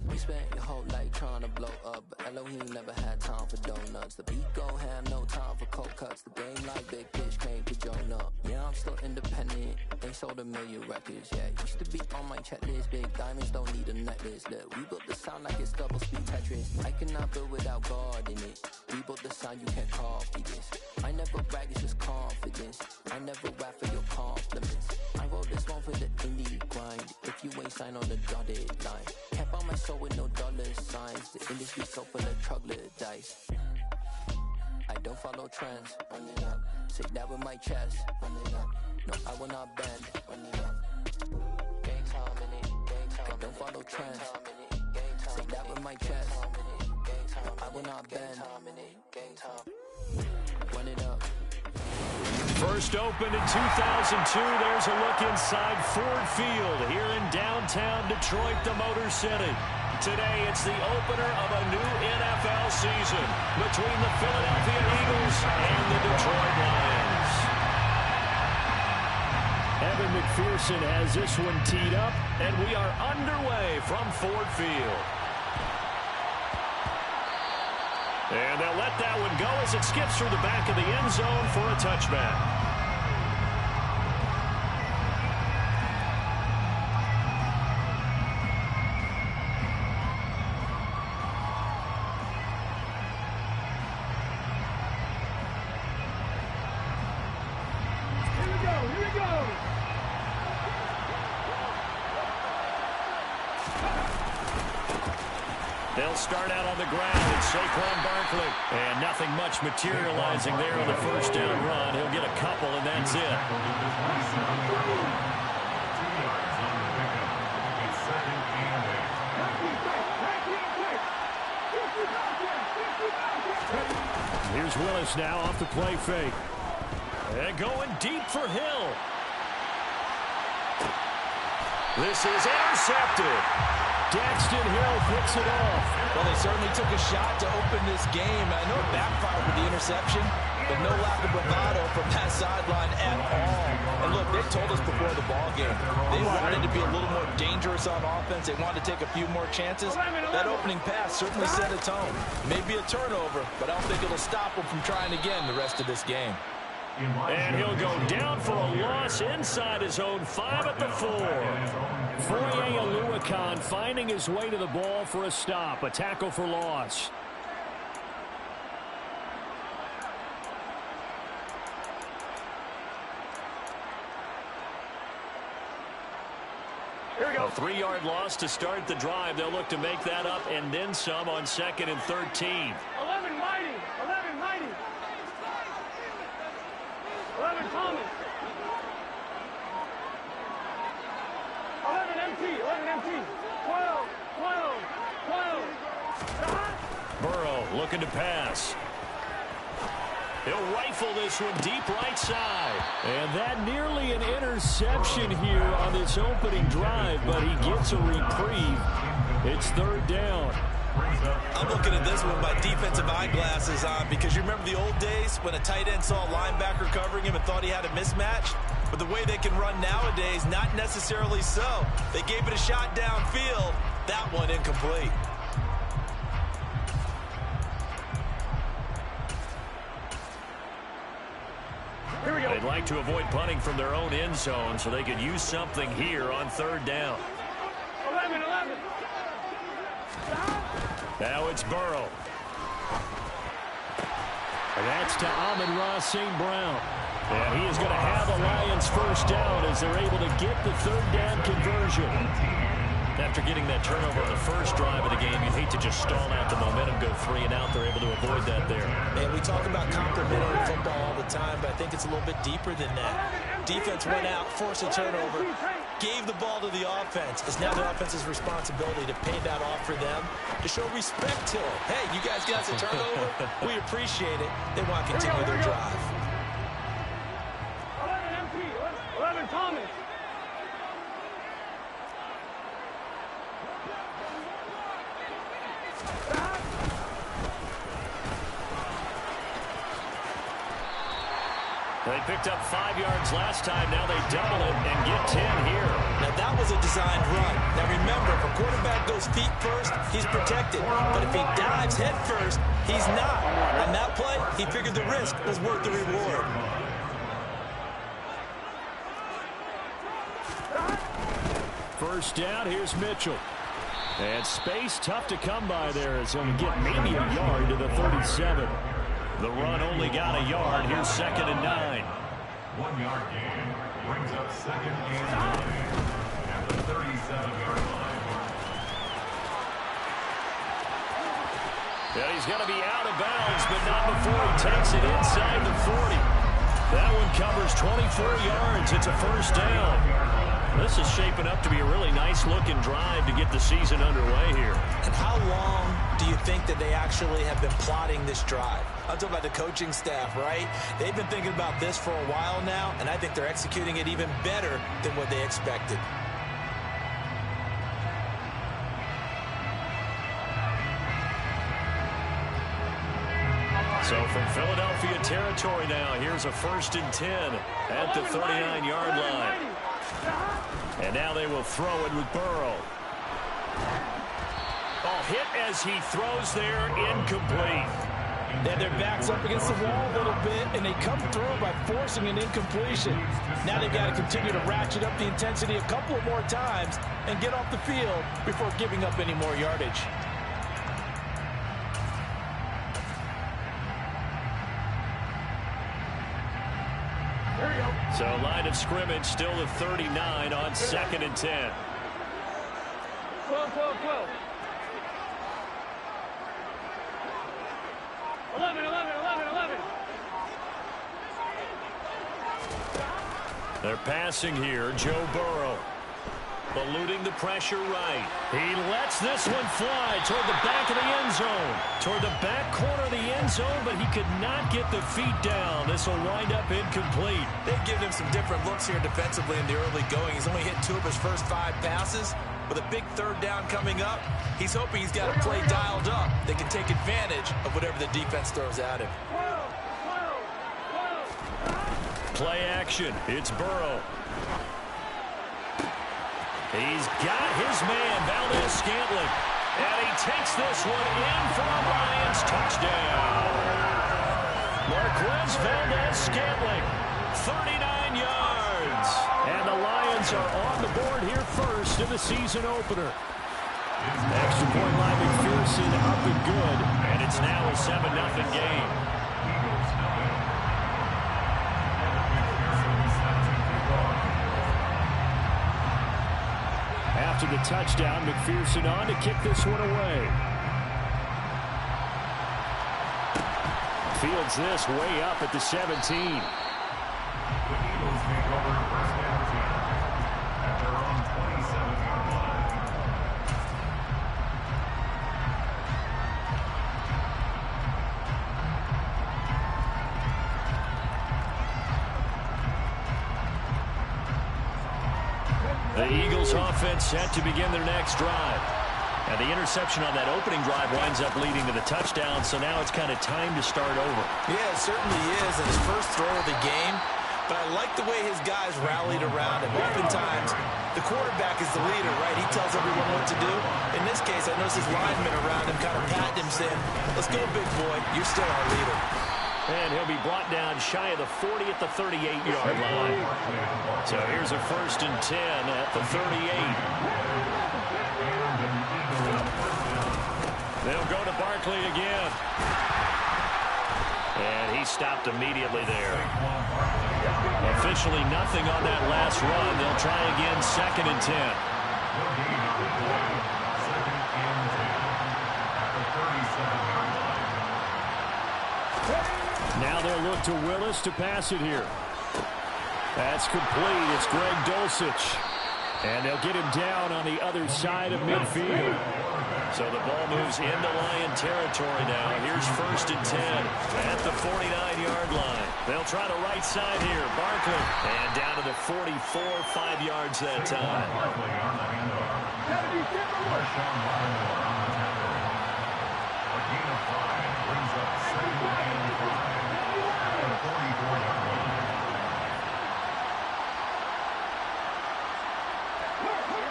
We spent your whole life trying to blow up, but Elohim never had time for donuts. The beat gon' have no time for cold cuts. The game like Big Fish came to join up. Yeah, I'm still independent, ain't sold a million records yet. Used to be on my checklist, big diamonds don't need a necklace. Look, we built the sound like it's double speed Tetris. I cannot build without God in it. We built the sound, you can't copy this. I never brag, it's just confidence. I never rap for your compliments. I wrote this one for the indie grind. If you ain't signed on the dotted line, kept on my soul with no dollar signs. The industry so full of troglodytes. I don't follow trends. Run it up. Say that with my chest. Run it up. No, I will not bend. Run it up. Gang time in it. Gang time. I don't follow trends. Say that with my chest. No, I will not bend. Gang time. Run it up. First opened in 2002, there's a look inside Ford Field here in downtown Detroit, the Motor City. Today, it's the opener of a new NFL season between the Philadelphia Eagles and the Detroit Lions. Evan McPherson has this one teed up, and we are underway from Ford Field. And they'll let that one go as it skips through the back of the end zone for a touchback. They'll start out on the ground. It's Saquon Barkley. And nothing much materializing there on the first down run. He'll get a couple, and that's it. Here's Willis now off the play fake. And going deep for Hill. This is intercepted. Daxton Hill picks it off. Well, they certainly took a shot to open this game. I know it backfired with the interception, but no lack of bravado from that sideline at all. And look, they told us before the ball game, they wanted to be a little more dangerous on offense. They wanted to take a few more chances. That opening pass certainly set a tone. Maybe a turnover, but I don't think it'll stop them from trying again the rest of this game. And he'll go down for a loss inside his own 5 at the 4. Foye Oluokun finding his way to the ball for a stop. A tackle for loss. Here we go. A 3-yard loss to start the drive. They'll look to make that up and then some on 2nd and 13. 11 mighty. 11 mighty. 11 Thomas. 11 MT. 11 MT. 12. 12. 12. Burrow looking to pass. He'll rifle this one deep right side. And that nearly an interception here on this opening drive, but he gets a reprieve. It's 3rd down. I'm looking at this with my defensive eyeglasses on because you remember the old days when a tight end saw a linebacker covering him and thought he had a mismatch? But the way they can run nowadays, not necessarily so. They gave it a shot downfield. That one incomplete. Here we go. They'd like to avoid punting from their own end zone, so they could use something here on third down. 11. Now it's Burrow. And that's to Amon-Ra St. Brown. And he is going to have a Lions first down as they're able to get the third down conversion. After getting that turnover on the first drive of the game, you'd hate to just stall out the momentum, go 3 and out. They're able to avoid that there. Man, we talk about complementary football all the time, but I think it's a little bit deeper than that. Defense went out, forced a turnover, gave the ball to the offense. It's now the offense's responsibility to pay that off for them, to show respect to them. Hey, you guys got us a turnover. We appreciate it. They want to continue their drive. 11 Thomas. They picked up 5 yards last time. Now they double it and get 10 here. Now, that was a designed run. Now, remember, if a quarterback goes feet first, he's protected. But if he dives head first, he's not. On that play, he figured the risk was worth the reward. First down, here's Mitchell. And space tough to come by there as he'll get maybe a yard to the 37. The run only got a yard. Here's 2nd and 9. 1 yard gain brings up 2nd and 9 at the 37-yard line. Yeah, he's going to be out of bounds, but not before he takes it inside the 40. That one covers 24 yards. It's a first down. This is shaping up to be a really nice-looking drive to get the season underway here. And how long do you think that they actually have been plotting this drive? I'm talking about the coaching staff, right? They've been thinking about this for a while now, and I think they're executing it even better than what they expected. So from Philadelphia territory now, here's a 1st and 10 at the 39-yard line. And now they will throw it with Burrow. Oh, hit as he throws there, incomplete. They had their backs up against the wall a little bit, and they come through by forcing an incompletion. Now they've got to continue to ratchet up the intensity a couple of more times and get off the field before giving up any more yardage. So line of scrimmage still the 39 on 2nd and 10. 12. 11. They're passing here. Joe Burrow eluding the pressure right. He lets this one fly toward the back of the end zone. Toward the back corner of the end zone, but he could not get the feet down. This will wind up incomplete. They've given him some different looks here defensively in the early going. He's only hit 2 of his first 5 passes. With a big third down coming up, he's hoping he's got a play dialed up that can take advantage of whatever the defense throws at him. Play action. It's Burrow. He's got his man, Valdez-Scantling. And he takes this one in for a Lions touchdown. Marquez Valdez-Scantling, 39 yards. And the Lions are on the board here first in the season opener. Extra point line, McPherson up and good. And it's now a 7-0 game. After the touchdown, McPherson on to kick this one away. Fields this way up at the 17. The Eagles take over 1st and 10 at their own 27-yard line. The Eagles offense set to begin their next drive. And the interception on that opening drive winds up leading to the touchdown, so now it's kind of time to start over. Yeah, it certainly is in his first throw of the game. But I like the way his guys rallied around him. Oftentimes, the quarterback is the leader, right? He tells everyone what to do. In this case, I noticed his linemen around him kind of patting him, saying, "Let's go, big boy. You're still our leader." And he'll be brought down shy of the 40 at the 38-yard line. So here's a 1st and 10 at the 38. They'll go to Barkley again. And he stopped immediately there. Officially nothing on that last run. They'll try again, 2nd and 10. Now they'll look to Willis to pass it here. That's complete. It's Greg Dulcich. And they'll get him down on the other side of midfield. So the ball moves into Lion territory now. Here's 1st and 10 at the 49-yard line. They'll try the right side here. Barkley. And down to the 44, 5 yards that time.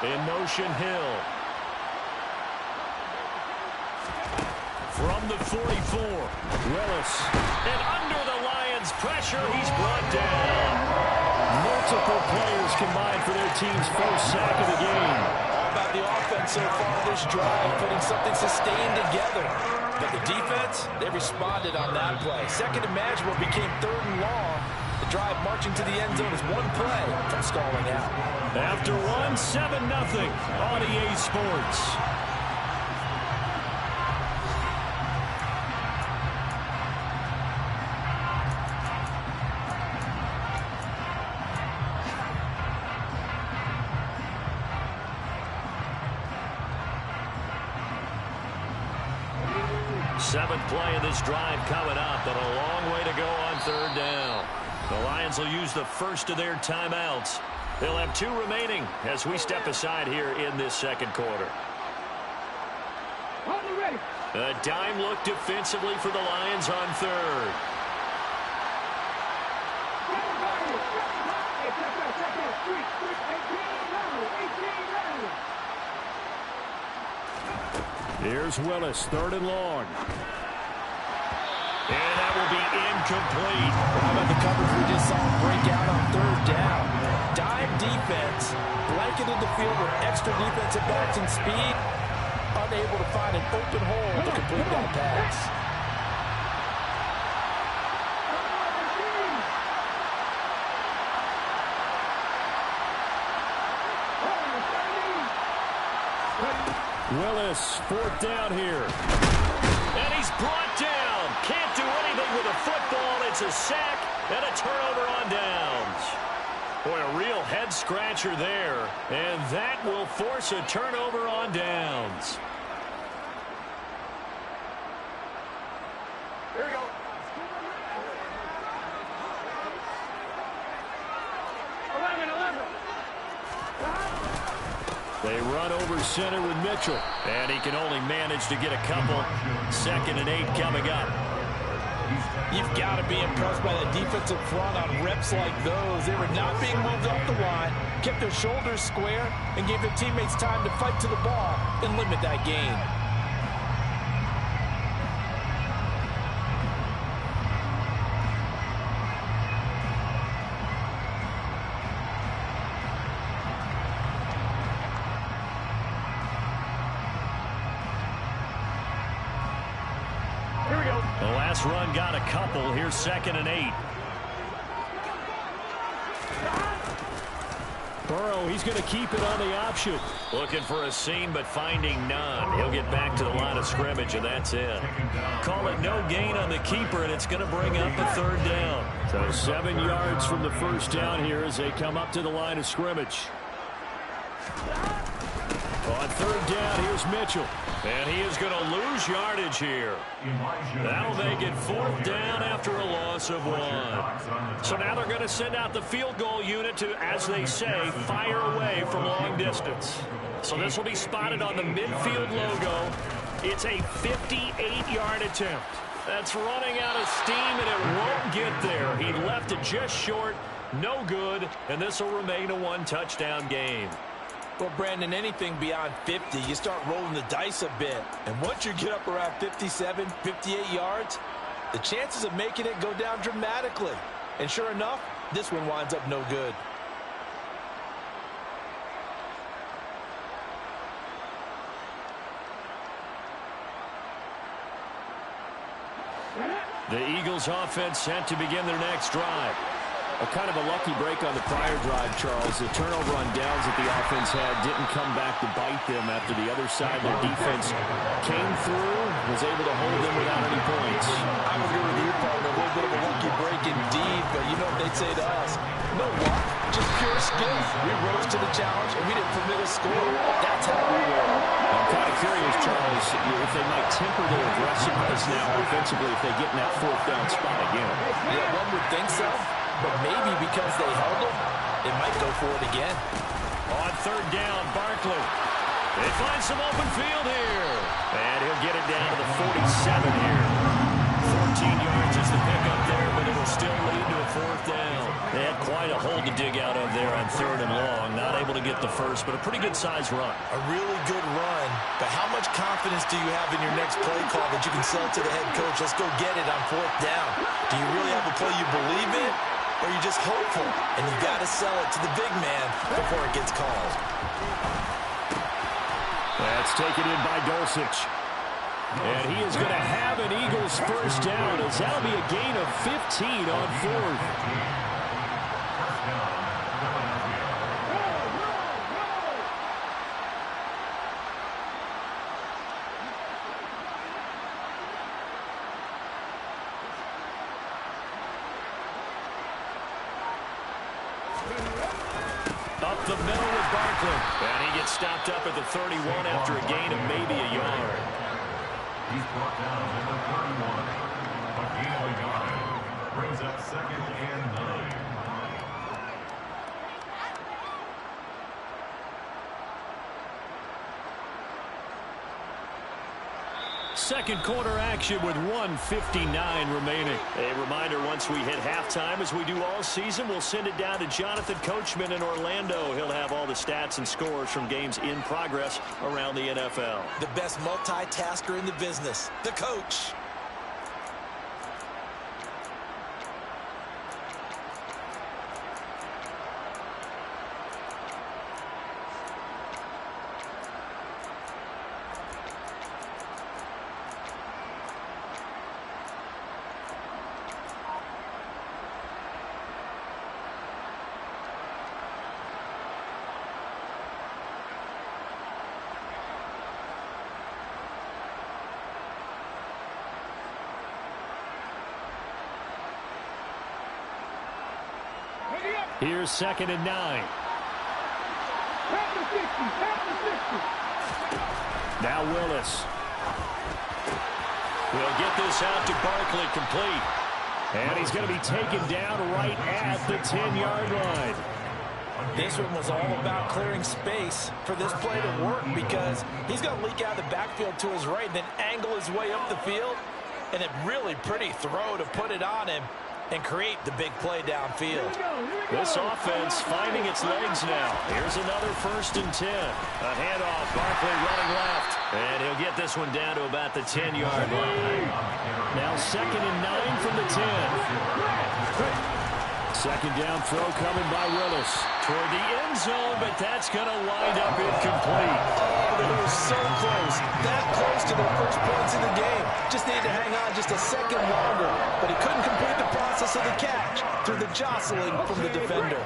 In motion, Hill. From the 44, Willis. And under the Lions' pressure, he's brought down. Multiple players combined for their team's first sack of the game. All about the offense so far this drive, putting something sustained together. But the defense, they responded on that play. Second and manageable became 3rd and long. The drive marching to the end zone is one play from stalling out. After one, 7-0 on EA Sports. Seventh play of this drive coming up, but a long way to go on 3rd down. The Lions will use the first of their timeouts. They'll have 2 remaining as we step aside here in this 2nd quarter. A dime look defensively for the Lions on 3rd. Here's Willis, 3rd and long. And that will be incomplete. How about the coverage we just saw break out on 3rd down? Dime defense, blanketed the field with extra defensive backs and speed, unable to find an open hole to complete that pass. Willis, 4th down here. And he's brought down. Can't do anything with a football. It's a sack and a turnover on downs. Boy, a real head-scratcher there. And that will force a turnover on downs. Here we go. They run over center with Mitchell. And he can only manage to get a couple. 2nd and 8 coming up. You've got to be impressed by the defensive front on reps like those. They were not being moved off the line, kept their shoulders square, and gave their teammates time to fight to the ball and limit that gain. The last run got a couple. Here's 2nd and 8. Burrow, he's going to keep it on the option. Looking for a seam, but finding none. He'll get back to the line of scrimmage, and that's it. Call it no gain on the keeper, and it's going to bring up a 3rd down. So 7 yards from the 1st down here as they come up to the line of scrimmage. On 3rd down, here's Mitchell. And he is going to lose yardage here. That'll make it 4th down after a loss of 1. So now they're going to send out the field goal unit to, as they say, fire away from long distance. So this will be spotted on the midfield logo. It's a 58-yard attempt. That's running out of steam, and it won't get there. He left it just short, no good, and this will remain a 1-touchdown game. Well, Brandon, anything beyond 50, you start rolling the dice a bit. And once you get up around 57, 58 yards, the chances of making it go down dramatically. And sure enough, this one winds up no good. The Eagles offense set to begin their next drive. A kind of a lucky break on the prior drive, Charles. The turnover on downs that the offense had didn't come back to bite them after the other side. Their defense came through, was able to hold them without any points. I would agree with you, partner. A little bit of a lucky break indeed, but you know what they'd say to us? No luck, just pure skill. We rose to the challenge, and we didn't permit a score. That's how we roll. I'm kind of curious, Charles, if they might temper their aggressiveness now offensively if they get in that fourth down spot again. Yeah, one would think so. But maybe because they held him, they might go for it again. On third down, Barkley. They find some open field here. And he'll get it down to the 47 here. 14 yards is the pickup there, but it'll still lead to a fourth down. They had quite a hole to dig out of there on third and long. Not able to get the first, but a pretty good-sized run. A really good run. But how much confidence do you have in your next play call that you can sell to the head coach? Let's go get it on fourth down. Do you really have a play you believe in? Or are you just hopeful, and you got to sell it to the big man before it gets called? That's taken in by Dulcich. And he is going to have an Eagles first down as that'll be a gain of 15 on fourth. Up the middle with Barkley. And he gets stopped up at the 31 after a gain of maybe a yard. He's brought down at the 31. A gain of a yard. Brings up 2nd and 9. Second quarter action with 1:59 remaining. A reminder, once we hit halftime, as we do all season, we'll send it down to Jonathan Coachman in Orlando. He'll have all the stats and scores from games in progress around the NFL. The best multitasker in the business, the coach. Here's 2nd and 9. Now Willis. We'll get this out to Barkley, complete. And he's going to be taken down right at the 10-yard line. This one was all about clearing space for this play to work because he's going to leak out of the backfield to his right and then angle his way up the field. And a really pretty throw to put it on him and create the big play downfield. This offense finding its legs now. Here's another 1st and 10. A handoff, Barkley running left. And he'll get this one down to about the 10-yard line. Now 2nd and 9 from the 10. Second down throw coming by Willis. Toward the end zone, but that's going to wind up incomplete. Oh, they were so close. That close to their first points in the game. Just needed to hang on just a second longer. But he couldn't complete the process of the catch through the jostling from the defender.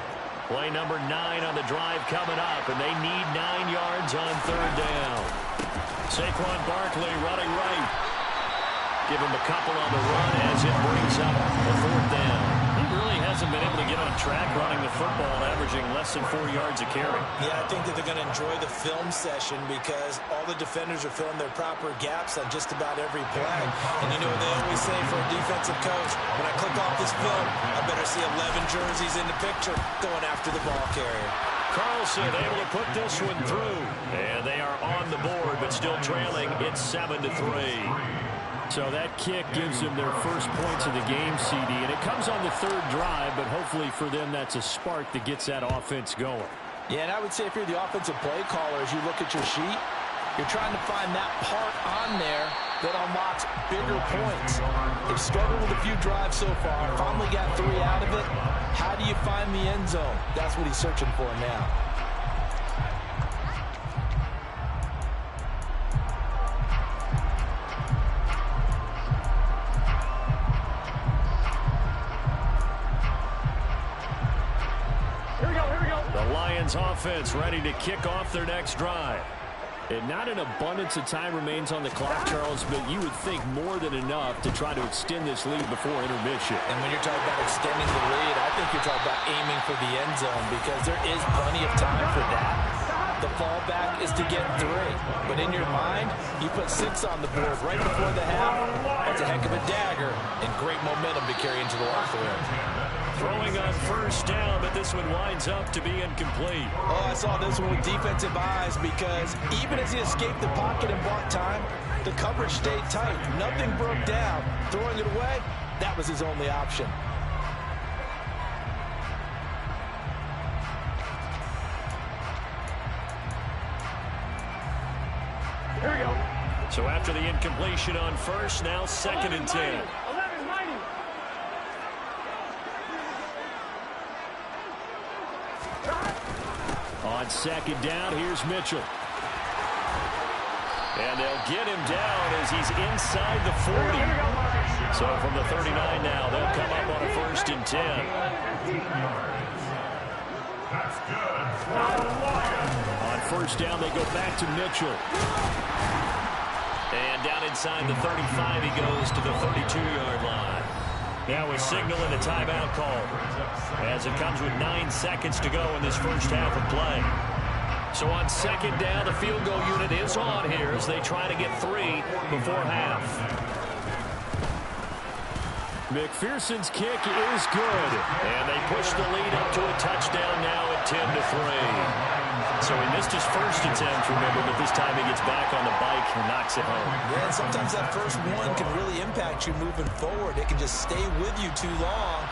Play number 9 on the drive coming up, and they need 9 yards on third down. Saquon Barkley running right. Give him a couple on the run as it brings up a fourth down. He really hasn't been able to get on track running the football, averaging less than 4 yards a carry. Yeah, I think that they're going to enjoy the film session because all the defenders are filling their proper gaps on just about every play. And you know what they always say for a defensive coach? When I click off this film, I better see 11 jerseys in the picture going after the ball carrier. Carlson able to put this one through. And they are on the board, but still trailing. It's 7-3. So that kick gives them their first points of the game, CD. And it comes on the third drive, but hopefully for them that's a spark that gets that offense going. Yeah, and I would say if you're the offensive play caller, as you look at your sheet, You're trying to find that part on there that unlocks bigger points. They've struggled with a few drives so far. Finally got 3 out of it. How do you find the end zone? That's what he's searching for now. The Lions offense ready to kick off their next drive. And not an abundance of time remains on the clock, Charles, but you would think more than enough to try to extend this lead before intermission. And when you're talking about extending the lead, I think you're talking about aiming for the end zone because there is plenty of time for that. The fallback is to get 3. But in your mind, you put 6 on the board right before the half. That's a heck of a dagger and great momentum to carry into the locker room. Throwing on first down, but this one winds up to be incomplete. Oh, I saw this one with defensive eyes because even as he escaped the pocket and bought time, the coverage stayed tight. Nothing broke down. Throwing it away, that was his only option. Here we go. So after the incompletion on first, now 2nd and 10. 11, mighty. On 2nd down, here's Mitchell. And they'll get him down as he's inside the 40. So from the 39 now, they'll come up on a 1st and 10. That's good. On 1st down, they go back to Mitchell. And down inside the 35, he goes to the 32-yard line. Now a signal and a timeout call as it comes with 9 seconds to go in this first half of play. So on 2nd down, the field goal unit is on here as they try to get 3 before half. McPherson's kick is good, and they push the lead up to a touchdown now at 10-3. So he missed his first attempt, remember, but this time he gets back on the bike and knocks it home. Yeah, and sometimes that first one can really impact you moving forward. It can just stay with you too long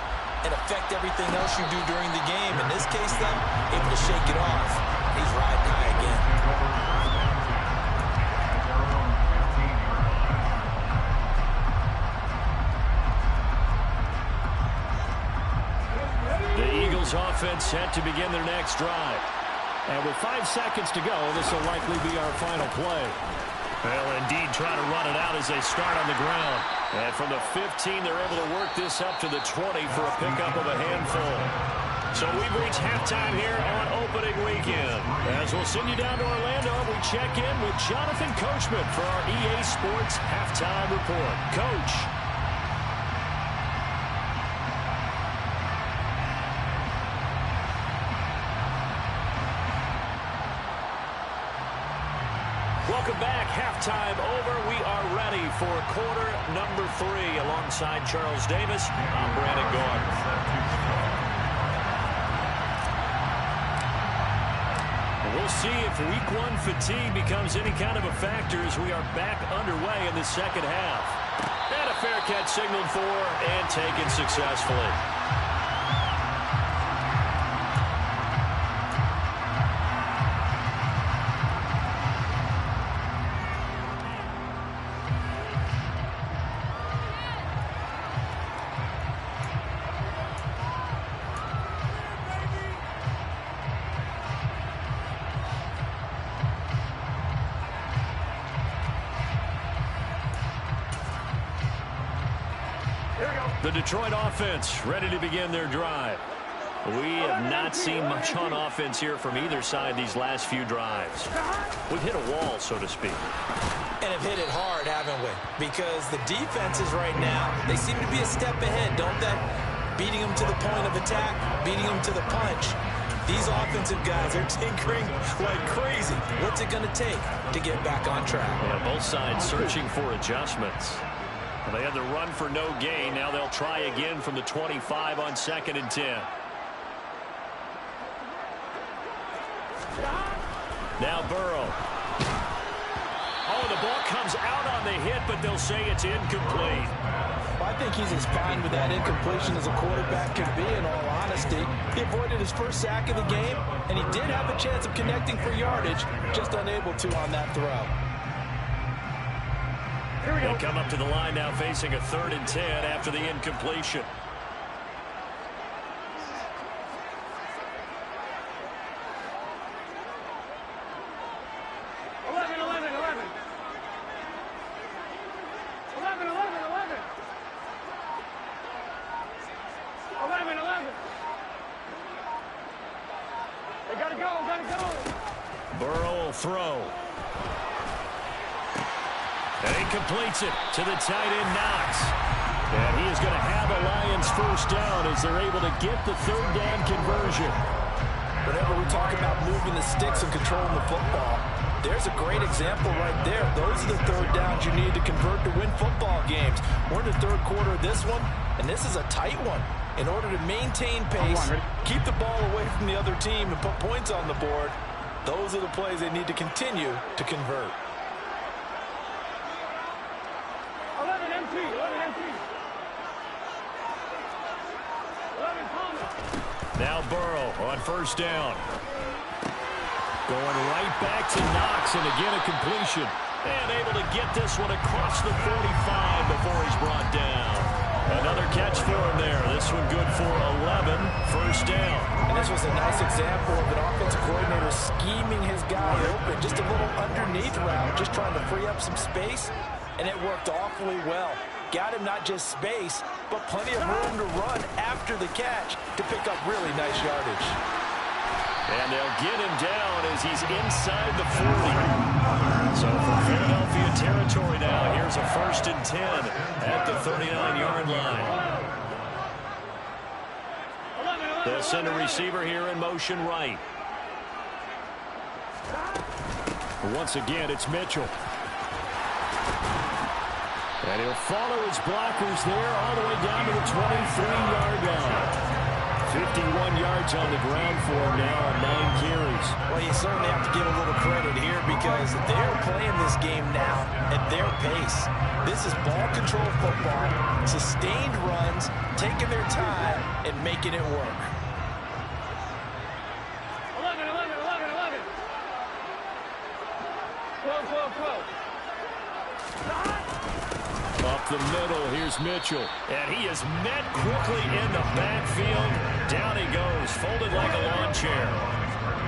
and affect everything else you do during the game. In this case, though, able to shake it off. He's riding high again. The Eagles offense set to begin their next drive. And with 5 seconds to go, this will likely be our final play. Well, indeed, trying to run it out as they start on the ground. And from the 15, they're able to work this up to the 20 for a pickup of a handful. So we've reached halftime here on opening weekend. As we'll send you down to Orlando, we check in with Jonathan Coachman for our EA Sports Halftime Report. Coach. Welcome back. Halftime over. We are ready for quarter number 3 alongside Charles Davis. I'm Brandon Gaudin. We'll see if week 1 fatigue becomes any kind of a factor as we are back underway in the second half. And a fair catch signaled for and taken successfully. The Detroit offense ready to begin their drive. We have not seen much on offense here from either side these last few drives. We've hit a wall, so to speak. And have hit it hard, haven't we? Because the defenses right now, they seem to be a step ahead, don't they? Beating them to the point of attack, beating them to the punch. These offensive guys are tinkering like crazy. What's it going to take to get back on track? Yeah, both sides searching for adjustments. Well, they had the run for no gain. Now they'll try again from the 25 on 2nd and 10. Now Burrow. Oh, the ball comes out on the hit, but they'll say it's incomplete. Well, I think he's as fine with that incompletion as a quarterback can be, in all honesty. He avoided his first sack of the game, and he did have a chance of connecting for yardage, just unable to on that throw. They come up to the line now facing a 3rd and 10 after the incompletion. They gotta go. Burrow will throw. And he completes it to the tight end, Knox. And he is going to have a Lions first down as they're able to get the 3rd down conversion. Whenever we talk about moving the sticks and controlling the football, there's a great example right there. Those are the 3rd downs you need to convert to win football games. We're in the 3rd quarter of this one, and this is a tight one. In order to maintain pace, keep the ball away from the other team, and put points on the board, those are the plays they need to continue to convert. 11 empty. 11 empty. 11 Palmer. Now Burrow on first down. Going right back to Knox, and again a completion. And able to get this one across the 45 before he's brought down. Another catch for him there. This one good for 11. First down. And this was a nice example of an offensive coordinator scheming his guy open. Just a little underneath route, just trying to free up some space. And it worked awfully well. Got him not just space, but plenty of room to run after the catch to pick up really nice yardage. And they'll get him down as he's inside the 40. So for Philadelphia territory now, here's a 1st and 10 at the 39-yard line. They'll send a receiver here in motion right. Once again, it's Mitchell. And he'll follow his blockers there all the way down to the 23-yard line. 51 yards on the ground for him now on 9 carries. Well, you certainly have to give a little credit here because they're playing this game now at their pace. This is ball control football, sustained runs, taking their time and making it work. 11. 12. Up the middle, here's Mitchell. And he is met quickly in the backfield. Down he goes, folded like a lawn chair.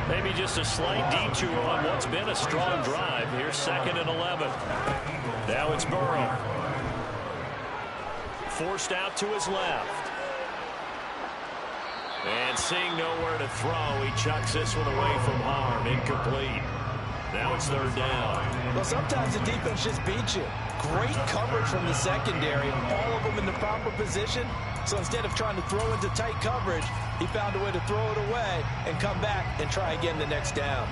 Maybe just a slight detour on what's been a strong drive. Here's 2nd and 11. Now it's Burrow. Forced out to his left. And seeing nowhere to throw, he chucks this one away from harm. Incomplete. Now it's 3rd down. Well, sometimes the defense just beats you. Great coverage from the secondary. All of them in the proper position. So instead of trying to throw into tight coverage, he found a way to throw it away and come back and try again the next down.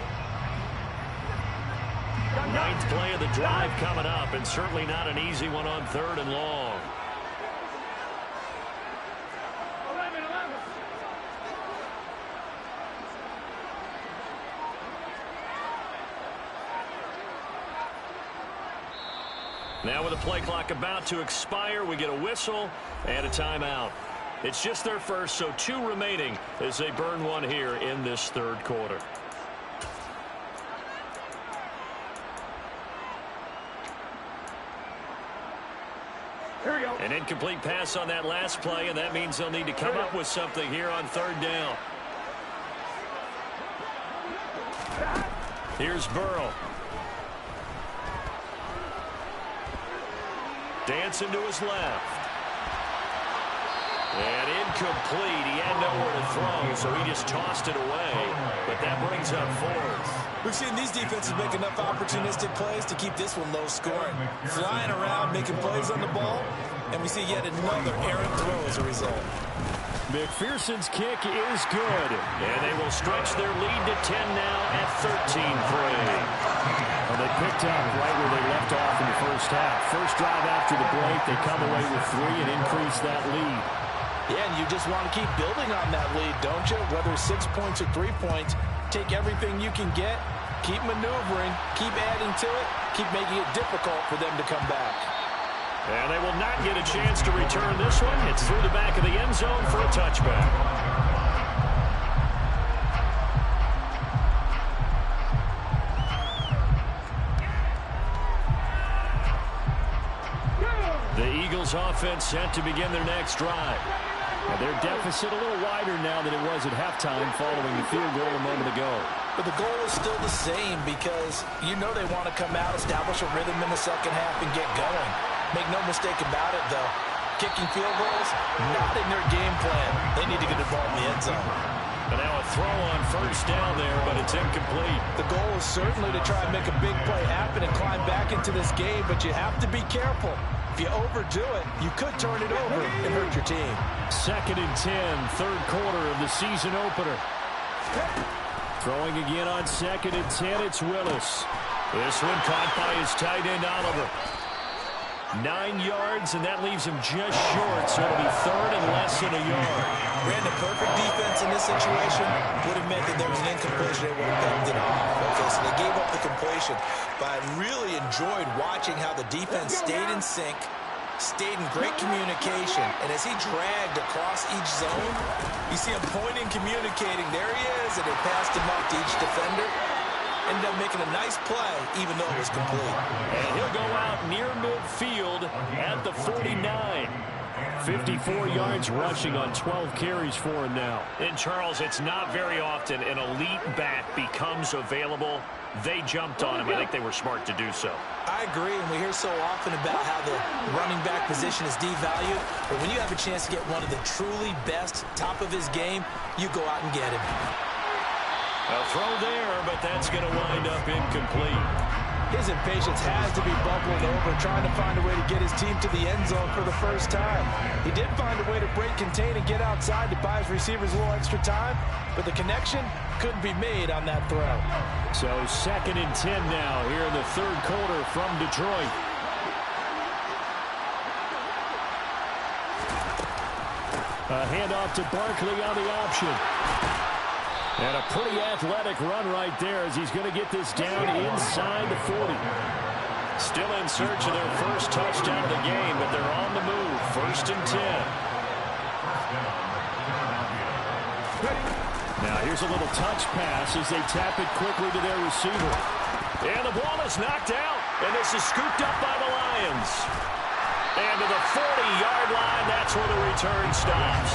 9th play of the drive coming up, and certainly not an easy one on 3rd and long. 11. Now with the play clock about to expire, we get a whistle and a timeout. It's just their first, so 2 remaining as they burn one here in this 3rd quarter. Here we go. An incomplete pass on that last play, and that means they'll need to come up with something here on 3rd down. Here's Burrow. Dancing to his left. And incomplete. He had nowhere to throw, so he just tossed it away. But that brings up 4th. We've seen these defenses make enough opportunistic plays to keep this one low scoring. Flying around, making plays on the ball, and we see yet another errant throw as a result. McPherson's kick is good. And they will stretch their lead to 10 now at 13-3. Well, they picked up right where they left off in the first half. First drive after the break, they come away with 3 and increase that lead. Yeah, and you just want to keep building on that lead, don't you? Whether it's 6 points or 3 points, take everything you can get, keep maneuvering, keep adding to it, keep making it difficult for them to come back. And they will not get a chance to return this one. It's through the back of the end zone for a touchback. The Eagles offense set to begin their next drive. Now their deficit a little wider now than it was at halftime following the field goal a moment ago. But the goal is still the same because you know they want to come out, establish a rhythm in the second half, and get going. Make no mistake about it, though. Kicking field goals, not in their game plan. They need to get the ball in the end zone. And now a throw on first down there, but it's incomplete. The goal is certainly to try and make a big play happen and climb back into this game, but you have to be careful. If you overdo it, you could turn it over and hurt your team. 2nd and 10, third quarter of the season opener. Throwing again on 2nd and 10, it's Willis. This one caught by his tight end, Oliver. 9 yards, and that leaves him just short, so it'll be 3rd and less than a yard. Ran the perfect defense in this situation. Would have meant that there was an incompletion. They would have dumped it off. Okay, so they gave up the completion. But I really enjoyed watching how the defense stayed in sync, stayed in great communication, and as he dragged across each zone, you see him pointing, communicating. There he is, and they passed him off to each defender. Ended up making a nice play, even though it was complete. And he'll go out near midfield at the 49. 54 yards rushing on 12 carries for him now. And, Charles, it's not very often an elite back becomes available. They jumped on him. I think they were smart to do so. I agree, and we hear so often about how the running back position is devalued. But when you have a chance to get one of the truly best, top of his game, you go out and get him. A throw there, but that's going to wind up incomplete. His impatience has to be bubbled over, trying to find a way to get his team to the end zone for the first time. He did find a way to break, contain, and get outside to buy his receivers a little extra time, but the connection couldn't be made on that throw. So 2nd and 10 now here in the third quarter from Detroit. A handoff to Barkley on the option. And a pretty athletic run right there as he's going to get this down inside the 40. Still in search of their first touchdown of the game, but they're on the move. 1st and 10. Now here's a little touch pass as they tap it quickly to their receiver. And the ball is knocked out, and this is scooped up by the Lions. And to the 40-yard line, that's where the return stops.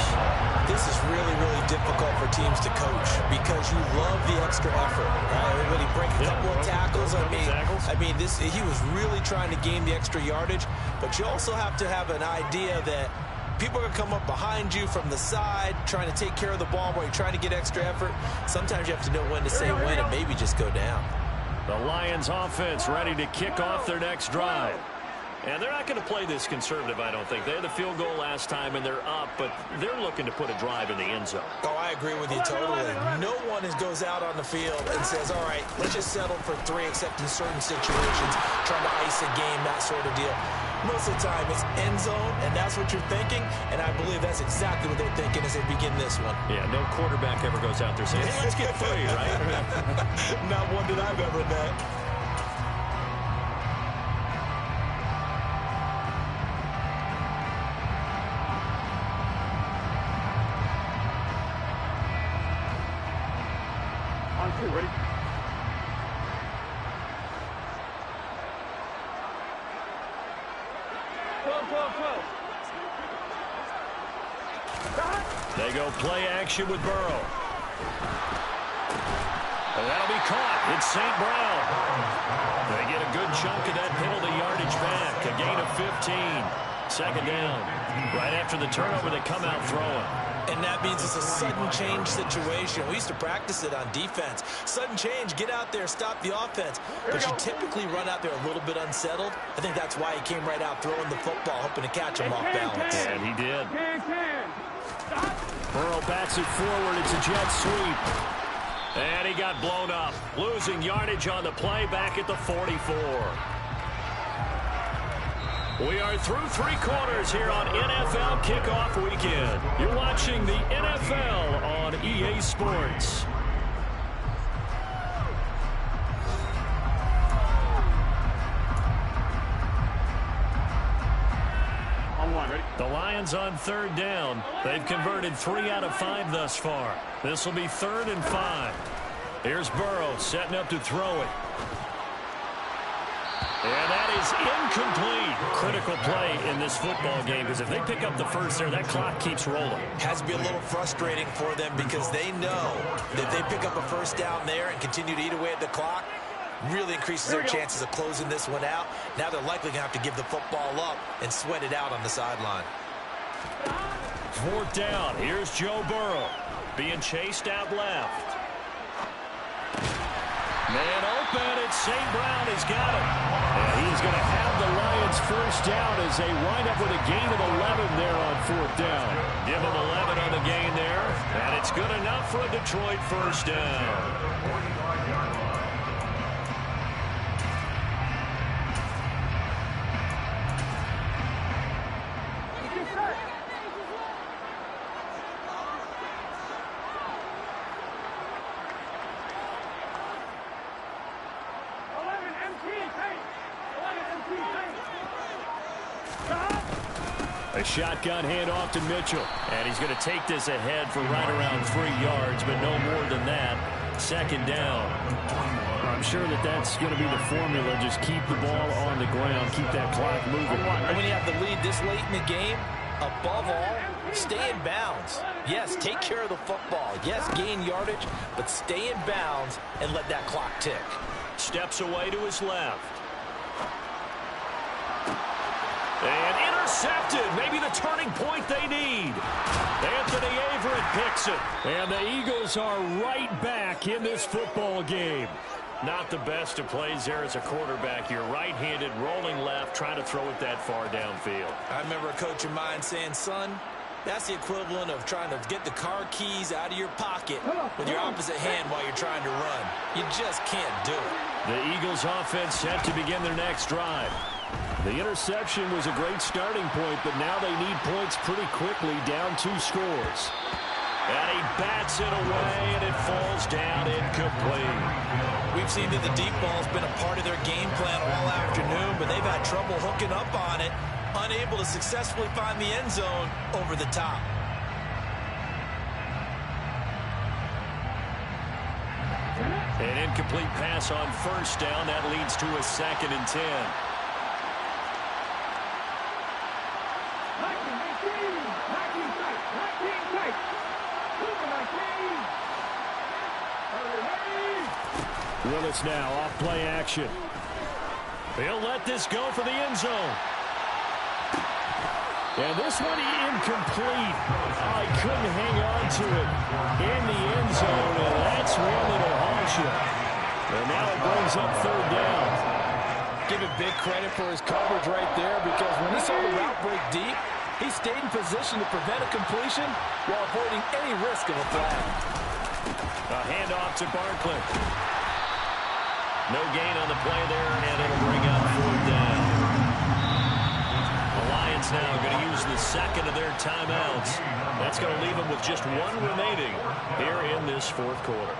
This is really, really difficult for teams to coach because you love the extra effort. Right? When he break a couple of tackles, I mean, he was really trying to gain the extra yardage, but you also have to have an idea that people are going to come up behind you from the side, trying to take care of the ball while you're trying to get extra effort. Sometimes you have to know when to say when and maybe just go down. The Lions offense ready to kick off their next drive. And they're not going to play this conservative, I don't think. They had the field goal last time, and they're up, but they're looking to put a drive in the end zone. Oh, I agree with you totally. No one goes out on the field and says, all right, let's just settle for 3, except in certain situations, trying to ice a game, that sort of deal. Most of the time, it's end zone, and that's what you're thinking, and I believe that's exactly what they're thinking as they begin this one. Yeah, no quarterback ever goes out there saying, hey, let's get 3, right? Not one that I've ever met. Ready? They go play action with Burrow. And that'll be caught. It's St. Brown. They get a good chunk of that penalty yardage back. A gain of 15. 2nd down. Right after the turnover, they come out throwing. And that means it's a sudden change situation. We used to practice it on defense. Sudden change, get out there, stop the offense. But you typically run out there a little bit unsettled. I think that's why he came right out throwing the football, hoping to catch him off balance. And he did. Burrow bats it forward. It's a jet sweep. And he got blown up. Losing yardage on the play back at the 44. We are through 3 quarters here on NFL Kickoff Weekend. You're watching the NFL on EA Sports. The Lions on third down. They've converted 3 out of 5 thus far. This will be 3rd and 5. Here's Burrow setting up to throw it. And that is incomplete. Critical play in this football game, because if they pick up the first there, that clock keeps rolling. Has to be a little frustrating for them because they know that if they pick up a first down there and continue to eat away at the clock, really increases their chances of closing this one out. Now they're likely going to have to give the football up and sweat it out on the sideline. 4th down. Here's Joe Burrow being chased out left. Man open, it's St. Brown. He's got it. And he's going to have the Lions first down as they wind up with a gain of 11 there on 4th down. Give them 11 on the gain there, and it's good enough for a Detroit first down. A shotgun handoff to Mitchell. And he's going to take this ahead for right around 3 yards, but no more than that. 2nd down. I'm sure that that's going to be the formula. Just keep the ball on the ground. Keep that clock moving. And when you have the lead this late in the game, above all, stay in bounds. Yes, take care of the football. Yes, gain yardage, but stay in bounds and let that clock tick. Steps away to his left. And intercepted. Maybe the turning point they need. Anthony Averett picks it. And the Eagles are right back in this football game. Not the best of plays there as a quarterback. You're right-handed, rolling left, trying to throw it that far downfield. I remember a coach of mine saying, son, that's the equivalent of trying to get the car keys out of your pocket with your opposite hand while you're trying to run. You just can't do it. The Eagles offense set to begin their next drive. The interception was a great starting point, but now they need points pretty quickly, down 2 scores. And he bats it away, and it falls down incomplete. We've seen that the deep ball's been a part of their game plan all afternoon, but they've had trouble hooking up on it, unable to successfully find the end zone over the top. An incomplete pass on 1st down. That leads to a 2nd and 10. Willis now off play action. He'll let this go for the end zone. And this one incomplete. Oh, he couldn't hang on to it in the end zone, and that's one that'll haunt you. And now it brings up 3rd down. Give him big credit for his coverage right there, because when he saw the route break deep, he stayed in position to prevent a completion while avoiding any risk of a flag. A handoff to Barkley. No gain on the play there, and it'll bring up 4th down. The Lions now going to use the 2nd of their timeouts. That's going to leave them with just 1 remaining here in this 4th quarter.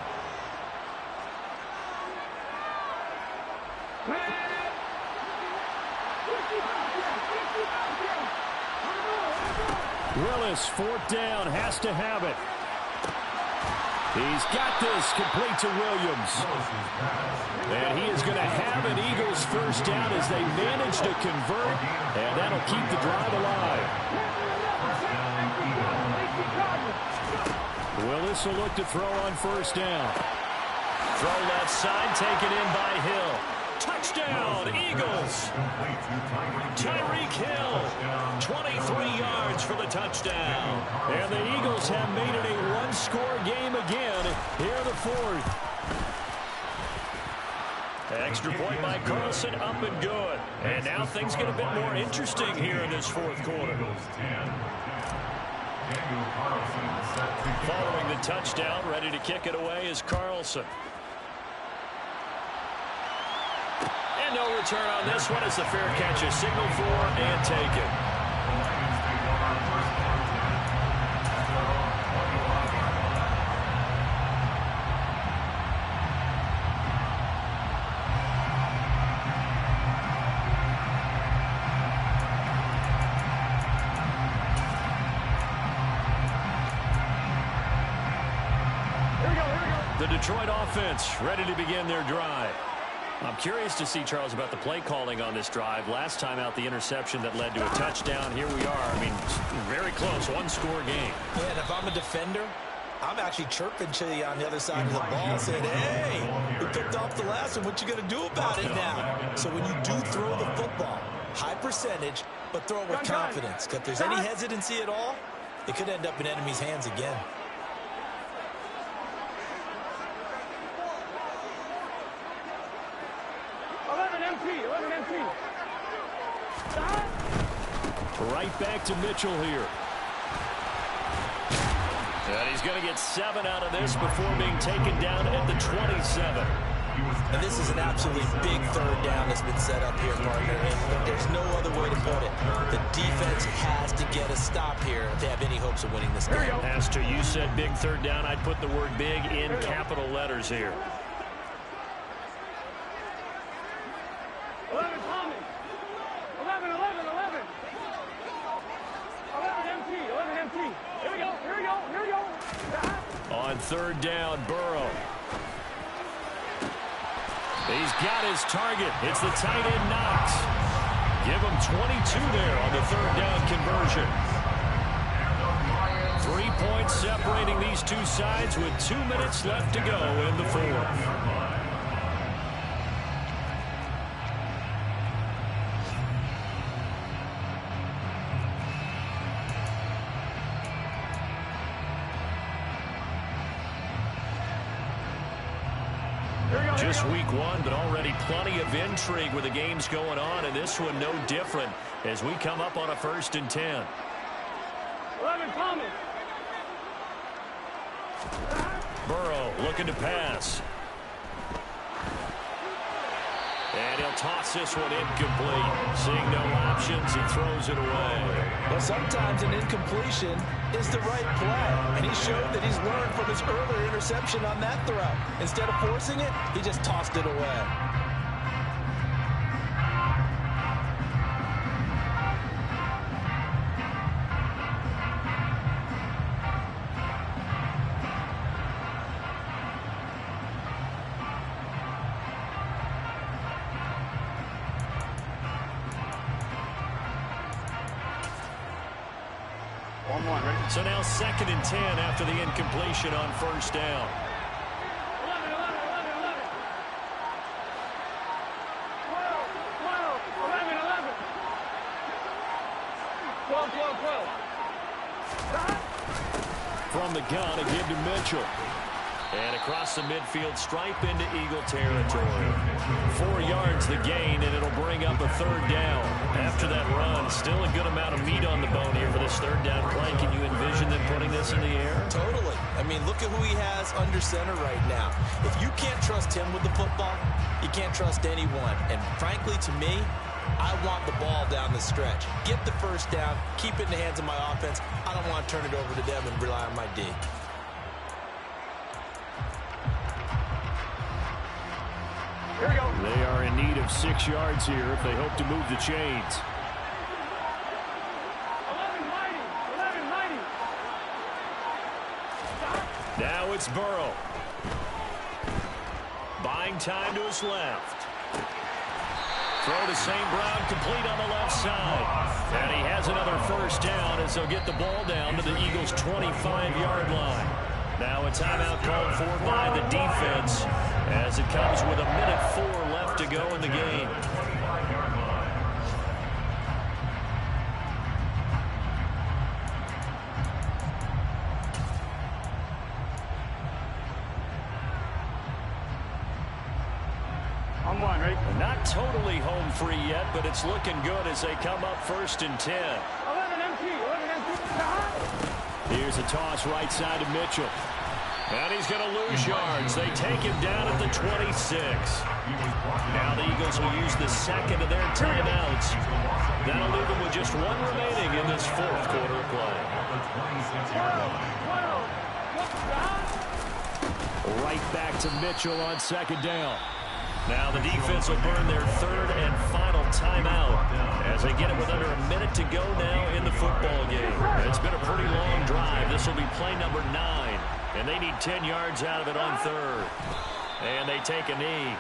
Willis, 4th down, has to have it. He's got this, complete to Williams. And he is going to have an Eagles first down as they manage to convert, and that'll keep the drive alive. Willis will look to throw on 1st down. Throw left side, taken in by Hill. Touchdown, Eagles. Tyreek Hill, 23 yards for the touchdown. And the Eagles have made it a 1-score game again here in the 4th. Extra point by Carlson, up and good. And now things get a bit more interesting here in this 4th quarter. Following the touchdown, ready to kick it away is Carlson. And no return on this one as the fair catch is signaled for and taken. Detroit offense ready to begin their drive. I'm curious to see, Charles, about the play calling on this drive. Last time out, the interception that led to a touchdown. Here we are. I mean, very close, one-score game. Yeah, and if I'm a defender, I'm actually chirping to you on the other side of the ball, saying, hey, we picked off the last one. What you going to do about it now? So when you do throw the football, high percentage, but throw it with confidence. If there's any hesitancy at all, it could end up in enemy's hands again. Right back to Mitchell here. And he's going to get 7 out of this before being taken down at the 27. And this is an absolutely big third down that's been set up here, partner. And there's no other way to put it. The defense has to get a stop here if they have any hopes of winning this game. Pastor, you said big third down. I'd put the word big in capital letters here. 11 Tommy. 11, 11, 11. 11 MT, 11 MT. Here we go, here we go, here we go. On third down, Burrow. He's got his target. It's the tight end, Knox. Give him 22 there on the third down conversion. 3 points separating these two sides with 2 minutes left to go in the fourth. Just week one, but already plenty of intrigue with the games going on, and this one no different as we come up on a 1st and 10. 11 Tommy. Burrow looking to pass. And he'll toss this one incomplete. Seeing no options, he throws it away. Well, sometimes an incompletion is the right play. And he showed that he's learned from his earlier interception on that throw. Instead of forcing it, he just tossed it away. So now 2nd and 10 after the incompletion on 1st down. 11, 11, 11, 11. 12, 12, 11, 11. 12, 12, 12. From the gun, a give to Mitchell. And across the midfield stripe into Eagle territory. 4 yards the gain, and it'll bring up a 3rd down. After that run, still a good amount of meat on the bone here for this 3rd down play. Can you envision them putting this in the air? Totally. I mean, look at who he has under center right now. If you can't trust him with the football, you can't trust anyone. And frankly, to me, I want the ball down the stretch. Get the 1st down, keep it in the hands of my offense. I don't want to turn it over to them and rely on my D. Here we go. They are in need of 6 yards here if they hope to move the chains. 11 mighty, 11 mighty. Now it's Burrow. Buying time to his left. Throw to St. Brown, complete on the left side. And he has another 1st down as they'll get the ball down to the Eagles' 25-yard line. Now a timeout called for by the defense as it comes with 1:04 left to go in the game. On one, right? Not totally home free yet, but it's looking good as they come up 1st and 10. 11 MT, 11 MT. Here's a toss right side to Mitchell. And he's going to lose yards. They take him down at the 26. Now the Eagles will use the 2nd of their timeouts. That'll leave them with just 1 remaining in this 4th quarter of play. Right back to Mitchell on 2nd down. Now the defense will burn their 3rd and final timeout as they get it with under 1 minute to go now in the football game. It's been a pretty long drive. This will be play number 9. And they need 10 yards out of it on third. And they take a knee.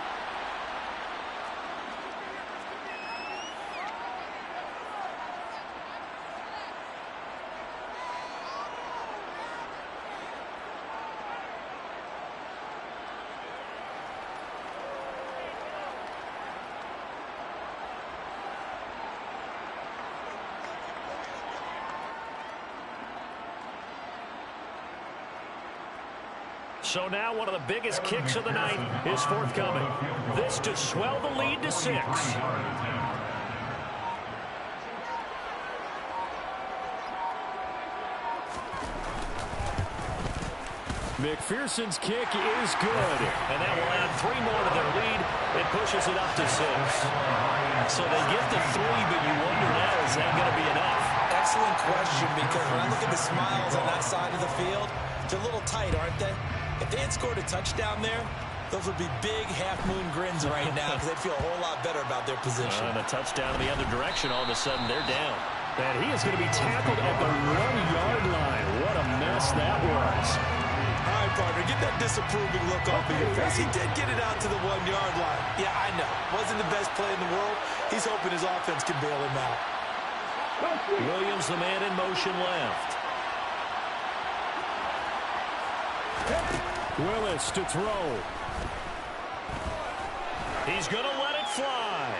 So now one of the biggest kicks of the night is forthcoming. This to swell the lead to 6. McPherson's kick is good. And that will add 3 more to their lead. It pushes it up to 6. So they get the 3, but you wonder now, is that going to be enough? Excellent question, because when I look at the smiles on that side of the field, they're a little tight, aren't they? If they had scored a touchdown there, those would be big half-moon grins right now because they'd feel a whole lot better about their position. And a touchdown in the other direction, all of a sudden they're down. And he is going to be tackled at the 1-yard line. What a mess that was. All right, partner, get that disapproving look off of your face. He did get it out to the 1-yard line. Yeah, I know. Wasn't the best play in the world. He's hoping his offense can bail him out. Williams, the man in motion left. Willis to throw. He's going to let it fly.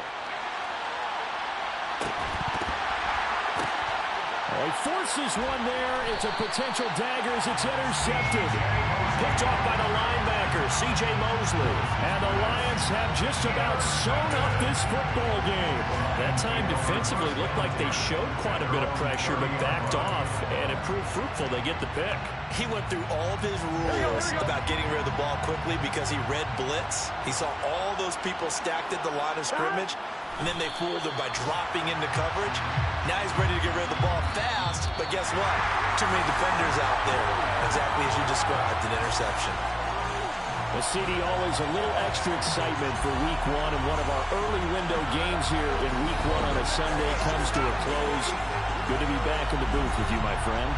Oh, he forces one there. It's a potential dagger as it's intercepted. Picked off by the linebacker, C.J. Mosley. And the Lions have just about sewn up this football game. That time defensively looked like they showed quite a bit of pressure, but backed off, and it proved fruitful. They get the pick. He went through all of his rules about getting rid of the ball quickly because he read blitz. He saw all those people stacked at the line of scrimmage, and then they fooled him by dropping into coverage. Now he's ready to get rid of the ball fast, but guess what? Too many defenders out there. Exactly as you described, an interception. The CD always a little extra excitement for Week 1, and one of our early window games here in Week 1 on a Sunday comes to a close. Good to be back in the booth with you, my friend.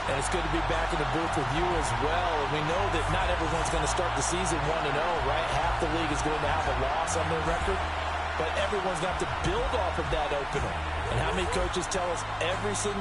And it's good to be back in the booth with you as well. And we know that not everyone's going to start the season 1-0, right? Half the league is going to have a loss on their record. But everyone's going to have to build off of that opener. And how many coaches tell us every single